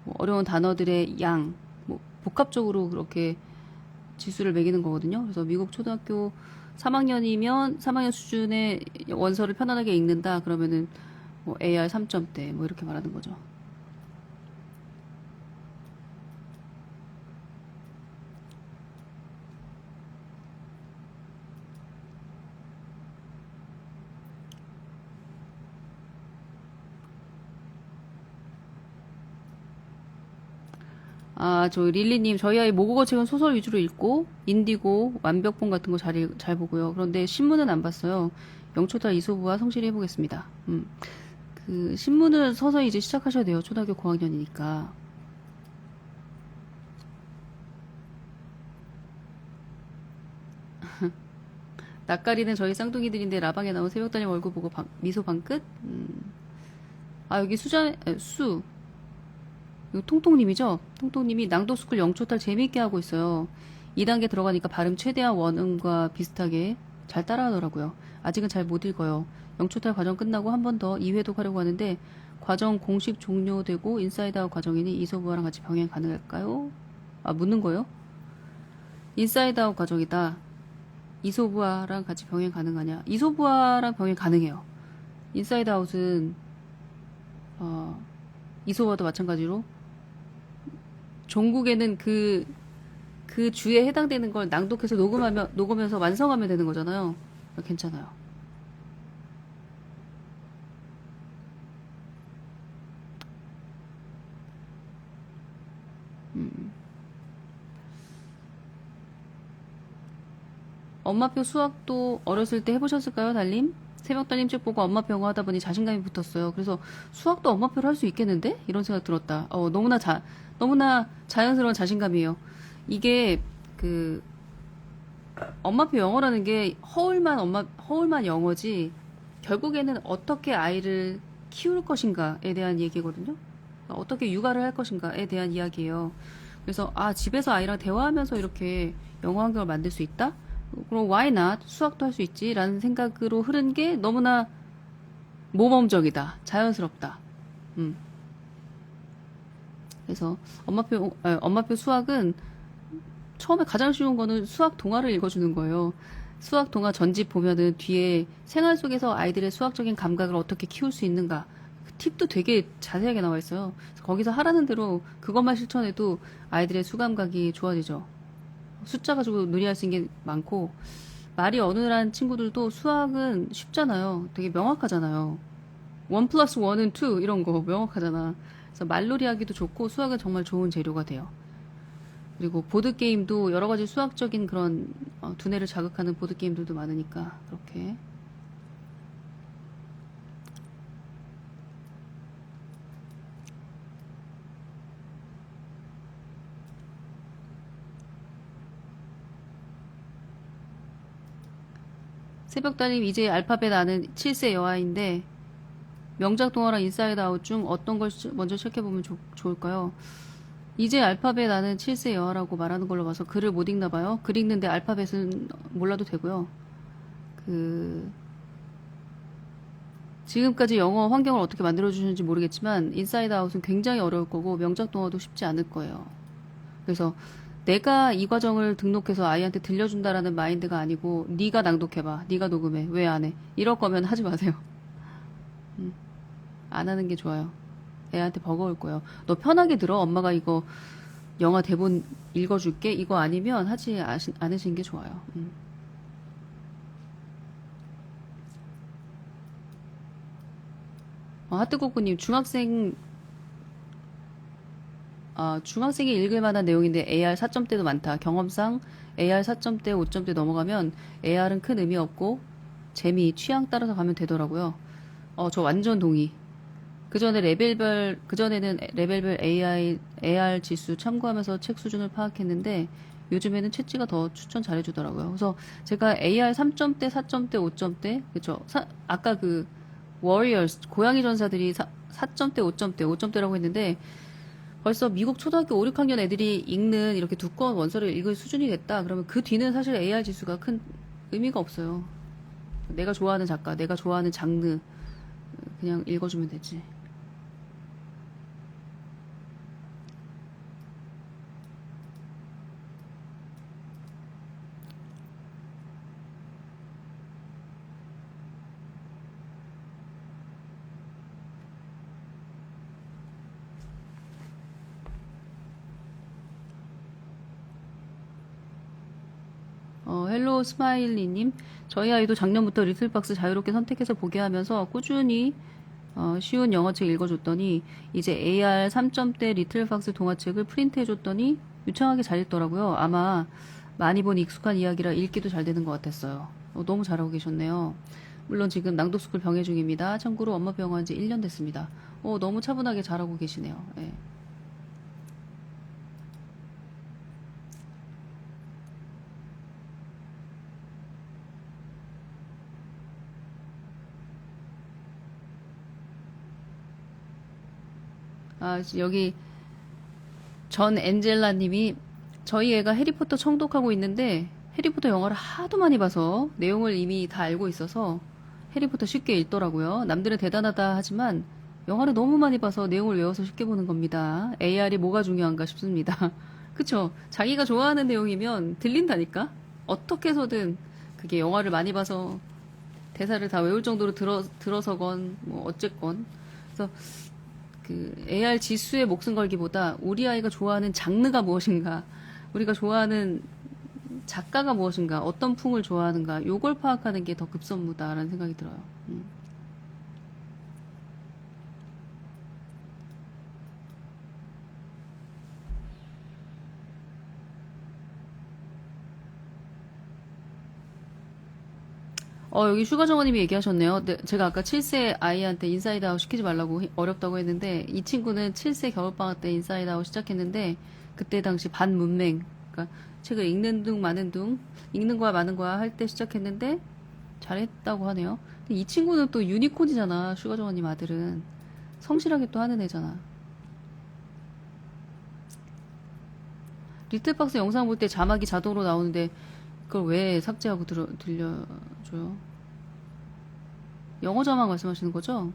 뭐 어려운 단어들의 양, 뭐, 복합적으로 그렇게 지수를 매기는 거거든요. 그래서 미국 초등학교 3학년이면 3학년 수준의 원서를 편안하게 읽는다. 그러면은 뭐 AR 3점대 뭐 이렇게 말하는 거죠. 저 릴리님, 저희 아이 모국어 책은 소설 위주로 읽고 인디고, 완벽본 같은 거 잘 보고요. 그런데 신문은 안 봤어요. 영초달 이소부와 성실히 해보겠습니다. 그 신문을 서서히 이제 시작하셔야 돼요. 초등학교 고학년이니까. 낯가리는 저희 쌍둥이들인데 라방에 나온 새벽달님 얼굴 보고 미소 방긋? 여기 수. 이거 통통님이죠? 통통님이 낭독스쿨 영초탈 재미있게 하고 있어요. 2단계 들어가니까 발음 최대한 원음과 비슷하게 잘 따라하더라고요. 아직은 잘 못 읽어요. 영초탈 과정 끝나고 한 번 더 2회독 하려고 하는데 과정 공식 종료되고 인사이드아웃 과정이니 이소부와랑 같이 병행 가능할까요? 묻는 거요? 인사이드아웃 과정이다. 이소부와랑 같이 병행 가능하냐? 이소부와랑 병행 가능해요. 인사이드아웃은 이소부와도 마찬가지로 종국에는 그 주에 해당되는 걸 낭독해서 녹으면서 완성하면 되는 거잖아요. 괜찮아요. 엄마표 수학도 어렸을 때 해보셨을까요, 달님? 새벽달님 책 보고 엄마표 영어 하다 보니 자신감이 붙었어요. 그래서 수학도 엄마표로 할 수 있겠는데? 이런 생각 들었다. 너무나 자연스러운 자신감이에요. 이게 그 엄마표 영어라는 게 허울만 영어지 결국에는 어떻게 아이를 키울 것인가에 대한 얘기거든요. 어떻게 육아를 할 것인가에 대한 이야기예요. 그래서 집에서 아이랑 대화하면서 이렇게 영어 환경을 만들 수 있다? 그럼 why not? 수학도 할 수 있지? 라는 생각으로 흐른 게 너무나 모범적이다. 자연스럽다. 그래서 엄마표 수학은 처음에 가장 쉬운 거는 수학 동화를 읽어주는 거예요. 수학 동화 전집 보면은 뒤에 생활 속에서 아이들의 수학적인 감각을 어떻게 키울 수 있는가 그 팁도 되게 자세하게 나와 있어요. 그래서 거기서 하라는 대로 그것만 실천해도 아이들의 수감각이 좋아지죠. 숫자 가지고 놀이할 수 있는 게 많고 말이 어눌한 친구들도 수학은 쉽잖아요. 되게 명확하잖아요. 1 플러스 1은 2 이런 거 명확하잖아. 그래서 말놀이 하기도 좋고 수학은 정말 좋은 재료가 돼요. 그리고 보드게임도 여러 가지 수학적인 그런 두뇌를 자극하는 보드게임들도 많으니까 그렇게 새벽달님 이제 알파벳 아는 7세 여아인데 명작 동화랑 인사이드 아웃 중 어떤 걸 먼저 시작해보면 좋을까요? 이제 알파벳 아는 7세 여아라고 말하는 걸로 봐서 글을 못 읽나 봐요. 글 읽는데 알파벳은 몰라도 되고요. 지금까지 영어 환경을 어떻게 만들어주셨는지 모르겠지만 인사이드 아웃은 굉장히 어려울 거고 명작 동화도 쉽지 않을 거예요. 그래서 내가 이 과정을 등록해서 아이한테 들려준다라는 마인드가 아니고 네가 낭독해봐. 네가 녹음해. 왜 안 해? 이럴 거면 하지 마세요. 안 하는 게 좋아요. 애한테 버거울 거예요. 너 편하게 들어. 엄마가 이거 영화 대본 읽어줄게. 이거 아니면 하지 않으시는 게 좋아요. 하트코코님 중학생이 읽을 만한 내용인데 AR 4점대도 많다. 경험상 AR 4점대, 5점대 넘어가면 AR은 큰 의미 없고 재미, 취향 따라서 가면 되더라고요. 저 완전 동의. 그전에는 레벨별 AR 지수 참고하면서 책 수준을 파악했는데 요즘에는 챗지가 더 추천 잘해주더라고요. 그래서 제가 AR 3점대, 4점대, 5점대, 그쵸? 아까 그 워리어스, 고양이 전사들이 4점대, 5점대, 5점대라고 했는데 벌써 미국 초등학교 5, 6학년 애들이 읽는 이렇게 두꺼운 원서를 읽을 수준이 됐다. 그러면 그 뒤는 사실 AR 지수가 큰 의미가 없어요. 내가 좋아하는 작가, 내가 좋아하는 장르 그냥 읽어주면 되지. 헬로 스마일리님, 저희 아이도 작년부터 리틀박스 자유롭게 선택해서 보게 하면서 꾸준히 쉬운 영어책 읽어줬더니 이제 AR 3점대 리틀박스 동화책을 프린트해줬더니 유창하게 잘 읽더라고요. 아마 많이 본 익숙한 이야기라 읽기도 잘 되는 것 같았어요. 너무 잘하고 계셨네요. 물론 지금 낭독스쿨 병행 중입니다. 참고로 엄마 병원 지 1년 됐습니다. 너무 차분하게 잘하고 계시네요. 네. 여기 전 엔젤라 님이 저희 애가 해리포터 청독하고 있는데 해리포터 영화를 하도 많이 봐서 내용을 이미 다 알고 있어서 해리포터 쉽게 읽더라고요. 남들은 대단하다 하지만 영화를 너무 많이 봐서 내용을 외워서 쉽게 보는 겁니다. AR이 뭐가 중요한가 싶습니다. 그쵸? 자기가 좋아하는 내용이면 들린다니까? 어떻게 해서든 그게 영화를 많이 봐서 대사를 다 외울 정도로 들어서건 뭐 어쨌건 그래서 그 AR 지수에 목숨 걸기보다 우리 아이가 좋아하는 장르가 무엇인가, 우리가 좋아하는 작가가 무엇인가, 어떤 풍을 좋아하는가, 요걸 파악하는 게 더 급선무다라는 생각이 들어요. 여기 슈가정어님이 얘기하셨네요. 네, 제가 아까 7세 아이한테 인사이드 아웃 시키지 말라고 어렵다고 했는데 이 친구는 7세 겨울방학 때 인사이드 아웃 시작했는데 그때 당시 반문맹, 그러니까 책을 읽는 둥 마는 둥, 읽는 거야 마는 거야 할 때 시작했는데 잘했다고 하네요. 이 친구는 또 유니콘이잖아. 슈가정원님 아들은. 성실하게 또 하는 애잖아. 리틀박스 영상 볼 때 자막이 자동으로 나오는데 그걸 왜 삭제하고 들려줘요? 영어 자막 말씀하시는 거죠?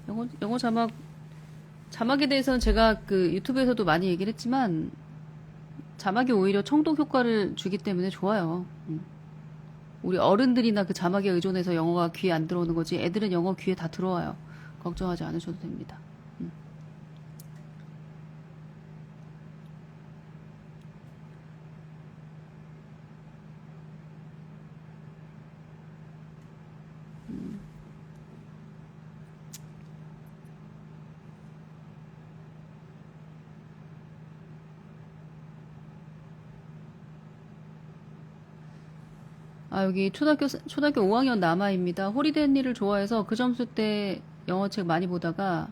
영어 자막에 대해서는 제가 그 유튜브에서도 많이 얘기를 했지만 자막이 오히려 청독 효과를 주기 때문에 좋아요. 우리 어른들이나 그 자막에 의존해서 영어가 귀에 안 들어오는 거지 애들은 영어 귀에 다 들어와요. 걱정하지 않으셔도 됩니다. 아, 여기 초등학교 5학년 남아입니다. 호리데이 일을 좋아해서 그 점수 때 영어책 많이 보다가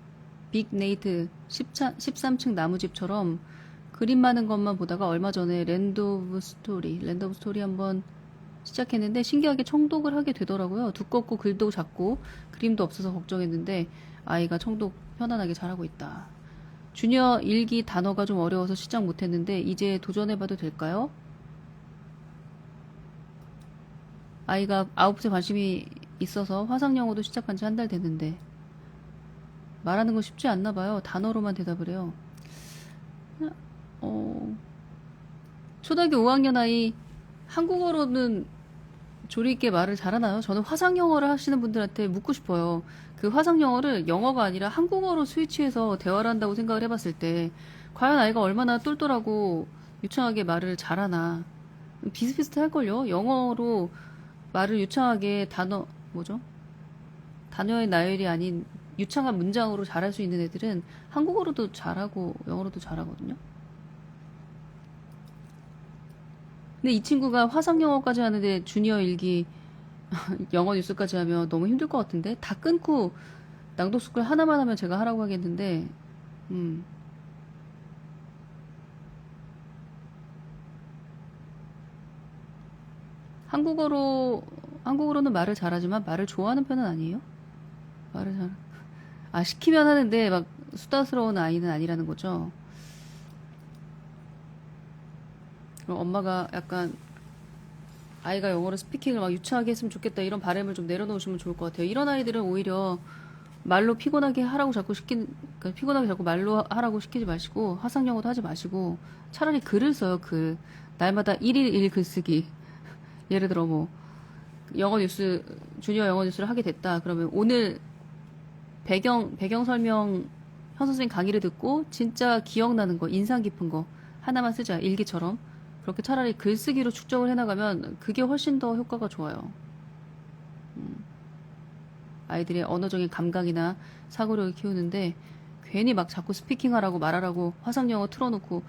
빅 네이트 13층 나무집처럼 그림 많은 것만 보다가 얼마 전에 랜드 오브 스토리 한번 시작했는데 신기하게 청독을 하게 되더라고요. 두껍고 글도 작고 그림도 없어서 걱정했는데 아이가 청독 편안하게 잘하고 있다. 주니어 일기 단어가 좀 어려워서 시작 못했는데 이제 도전해봐도 될까요? 아이가 아홉째 관심이 있어서 화상영어도 시작한 지 한 달 됐는데 말하는 거 쉽지 않나 봐요. 단어로만 대답을 해요. 초등학교 5학년 아이 한국어로는 조리 있게 말을 잘하나요? 저는 화상영어를 하시는 분들한테 묻고 싶어요. 그 화상영어를 영어가 아니라 한국어로 스위치해서 대화를 한다고 생각을 해봤을 때 과연 아이가 얼마나 똘똘하고 유창하게 말을 잘하나 비슷비슷할걸요? 영어로 말을 유창하게 단어의 나열이 아닌 유창한 문장으로 잘할 수 있는 애들은 한국어로도 잘하고 영어로도 잘하거든요. 근데 이 친구가 화상영어까지 하는데 주니어 일기 영어 뉴스까지 하면 너무 힘들 것 같은데 다 끊고 낭독스쿨 하나만 하면 제가 하라고 하겠는데 한국어로는 말을 잘하지만 말을 좋아하는 편은 아니에요. 시키면 하는데 막 수다스러운 아이는 아니라는 거죠. 그럼 엄마가 약간 아이가 영어로 스피킹을 막 유창하게 했으면 좋겠다 이런 바람을 좀 내려놓으시면 좋을 것 같아요. 이런 아이들은 오히려 말로 피곤하게 하라고 그러니까 피곤하게 자꾸 말로 하라고 시키지 마시고 화상영어도 하지 마시고 차라리 글을 써요. 날마다 1일 1 글쓰기. 예를 들어 뭐 주니어 영어 뉴스를 하게 됐다. 그러면 오늘 배경 설명 현 선생님 강의를 듣고 진짜 기억나는 거, 인상 깊은 거 하나만 쓰자. 일기처럼. 그렇게 차라리 글쓰기로 축적을 해나가면 그게 훨씬 더 효과가 좋아요. 아이들의 언어적인 감각이나 사고력을 키우는데 괜히 막 자꾸 스피킹하라고 말하라고 화상영어 틀어놓고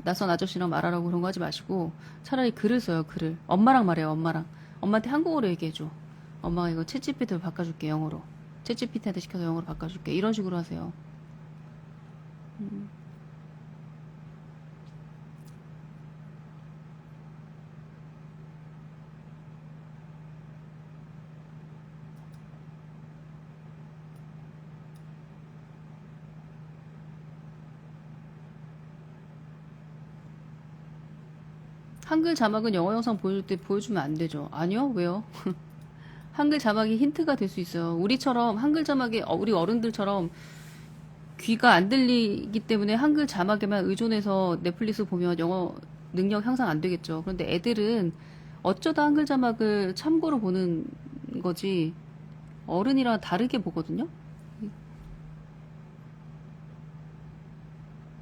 낯선 아저씨랑 말하라고 그런 거 하지 마시고 차라리 글을 써요. 글을. 엄마랑 말해요. 엄마한테 한국어로 얘기해줘. 엄마가 이거 챗GPT로 바꿔줄게. 영어로. 챗GPT한테 시켜서 영어로 바꿔줄게. 이런 식으로 하세요. 한글 자막은 영어 영상 보여줄 때 보여주면 안 되죠. 아니요? 왜요? 한글 자막이 힌트가 될 수 있어요. 우리처럼 한글 자막이 우리 어른들처럼 귀가 안 들리기 때문에 한글 자막에만 의존해서 넷플릭스 보면 영어 능력 향상 안 되겠죠. 그런데 애들은 어쩌다 한글 자막을 참고로 보는 거지 어른이랑 다르게 보거든요.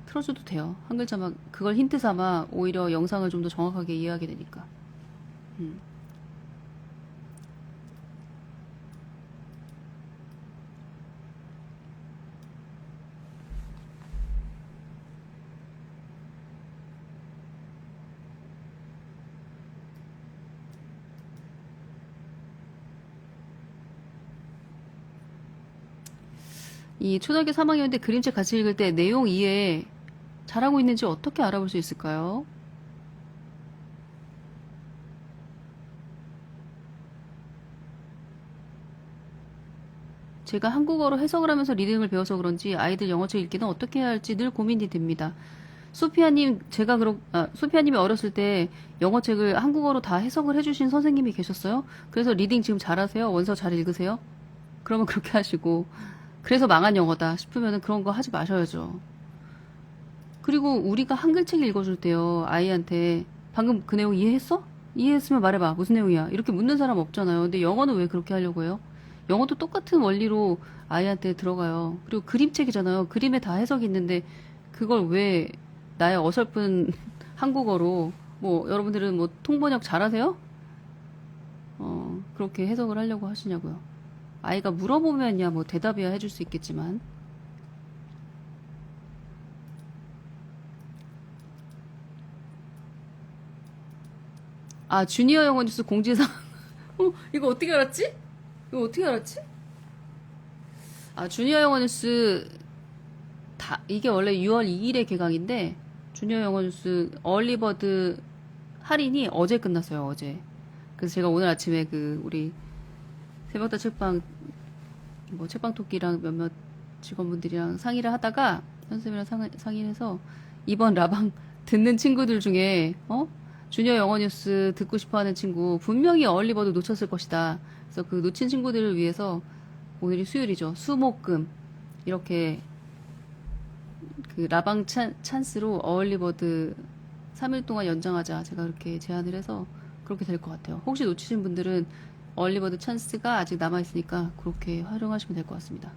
틀어줘도 돼요. 한글 자막 그걸 힌트 삼아 오히려 영상을 좀 더 정확하게 이해하게 되니까. 이 초등학교 3학년 때 그림책 같이 읽을 때 내용 이해 잘하고 있는지 어떻게 알아볼 수 있을까요? 제가 한국어로 해석을 하면서 리딩을 배워서 그런지 아이들 영어책 읽기는 어떻게 해야 할지 늘 고민이 됩니다. 소피아님, 소피아님이 어렸을 때 영어책을 한국어로 다 해석을 해주신 선생님이 계셨어요? 그래서 리딩 지금 잘하세요? 원서 잘 읽으세요? 그러면 그렇게 하시고, 그래서 망한 영어다 싶으면 그런 거 하지 마셔야죠. 그리고 우리가 한글책 읽어줄 때요, 아이한테 방금 그 내용 이해했어? 이해했으면 말해봐. 무슨 내용이야? 이렇게 묻는 사람 없잖아요. 근데 영어는 왜 그렇게 하려고 해요? 영어도 똑같은 원리로 아이한테 들어가요. 그리고 그림책이잖아요. 그림에 다 해석이 있는데 그걸 왜 나의 어설픈 한국어로 뭐 여러분들은 뭐 통번역 잘하세요? 그렇게 해석을 하려고 하시냐고요. 아이가 물어보면야 뭐 대답이야 해줄 수 있겠지만 아 주니어 영어 뉴스 공지사항 이거 어떻게 알았지? 이거 어떻게 알았지? 아 주니어 영어 뉴스 이게 원래 6월 2일에 개강인데 주니어 영어 뉴스 얼리버드 할인이 어제 끝났어요. 어제. 그래서 제가 오늘 아침에 그 우리 새벽다 책방 뭐 책방 토끼랑 몇몇 직원분들이랑 상의를 하다가 선생님이랑 상의를 해서 이번 라방 듣는 친구들 중에 주니어 영어 뉴스 듣고 싶어하는 친구 분명히 얼리버드 놓쳤을 것이다. 그래서 그 놓친 친구들을 위해서 오늘이 수요일이죠. 수목금 이렇게 그 라방 찬스로 얼리버드 3일 동안 연장하자 제가 그렇게 제안을 해서 그렇게 될 것 같아요. 혹시 놓치신 분들은 얼리버드 찬스가 아직 남아있으니까 그렇게 활용하시면 될 것 같습니다.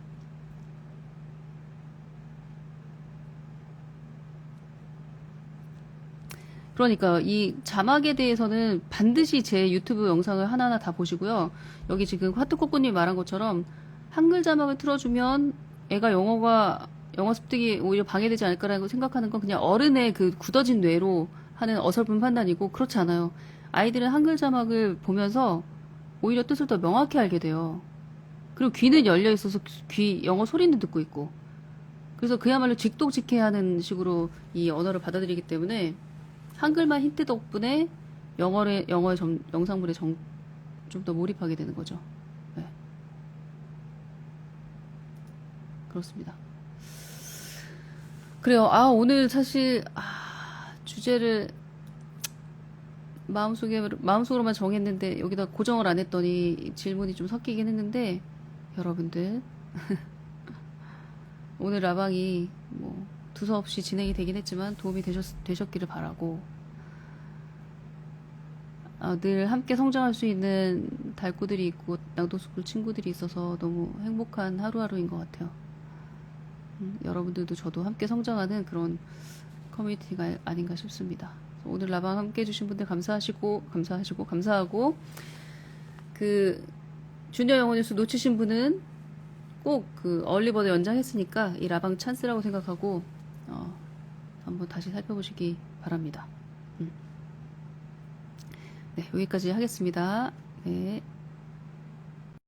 그러니까 이 자막에 대해서는 반드시 제 유튜브 영상을 하나하나 다 보시고요. 여기 지금 하트코코님 말한 것처럼 한글 자막을 틀어주면 애가 영어 습득이 오히려 방해되지 않을까라고 생각하는 건 그냥 어른의 그 굳어진 뇌로 하는 어설픈 판단이고 그렇지 않아요. 아이들은 한글 자막을 보면서 오히려 뜻을 더 명확히 알게 돼요. 그리고 귀는 열려 있어서 영어 소리는 듣고 있고 그래서 그야말로 직독직해하는 식으로 이 언어를 받아들이기 때문에 한글만 힌트 덕분에 영어의 영상물에 좀 더 몰입하게 되는 거죠. 네. 그렇습니다. 그래요. 오늘 사실 주제를 마음속으로만 정했는데 여기다 고정을 안 했더니 질문이 좀 섞이긴 했는데 여러분들 오늘 라방이 뭐 두서없이 진행이 되긴 했지만 도움이 되셨기를 바라고 늘 함께 성장할 수 있는 달구들이 있고 낭독스쿨 친구들이 있어서 너무 행복한 하루하루인 것 같아요. 여러분들도 저도 함께 성장하는 그런 커뮤니티가 아닌가 싶습니다. 오늘 라방 함께 해주신 분들 감사하고 그 주니어 영어 뉴스 놓치신 분은 꼭 그 얼리버드 연장했으니까 이 라방 찬스라고 생각하고 한번 다시 살펴보시기 바랍니다. 네, 여기까지 하겠습니다. 네.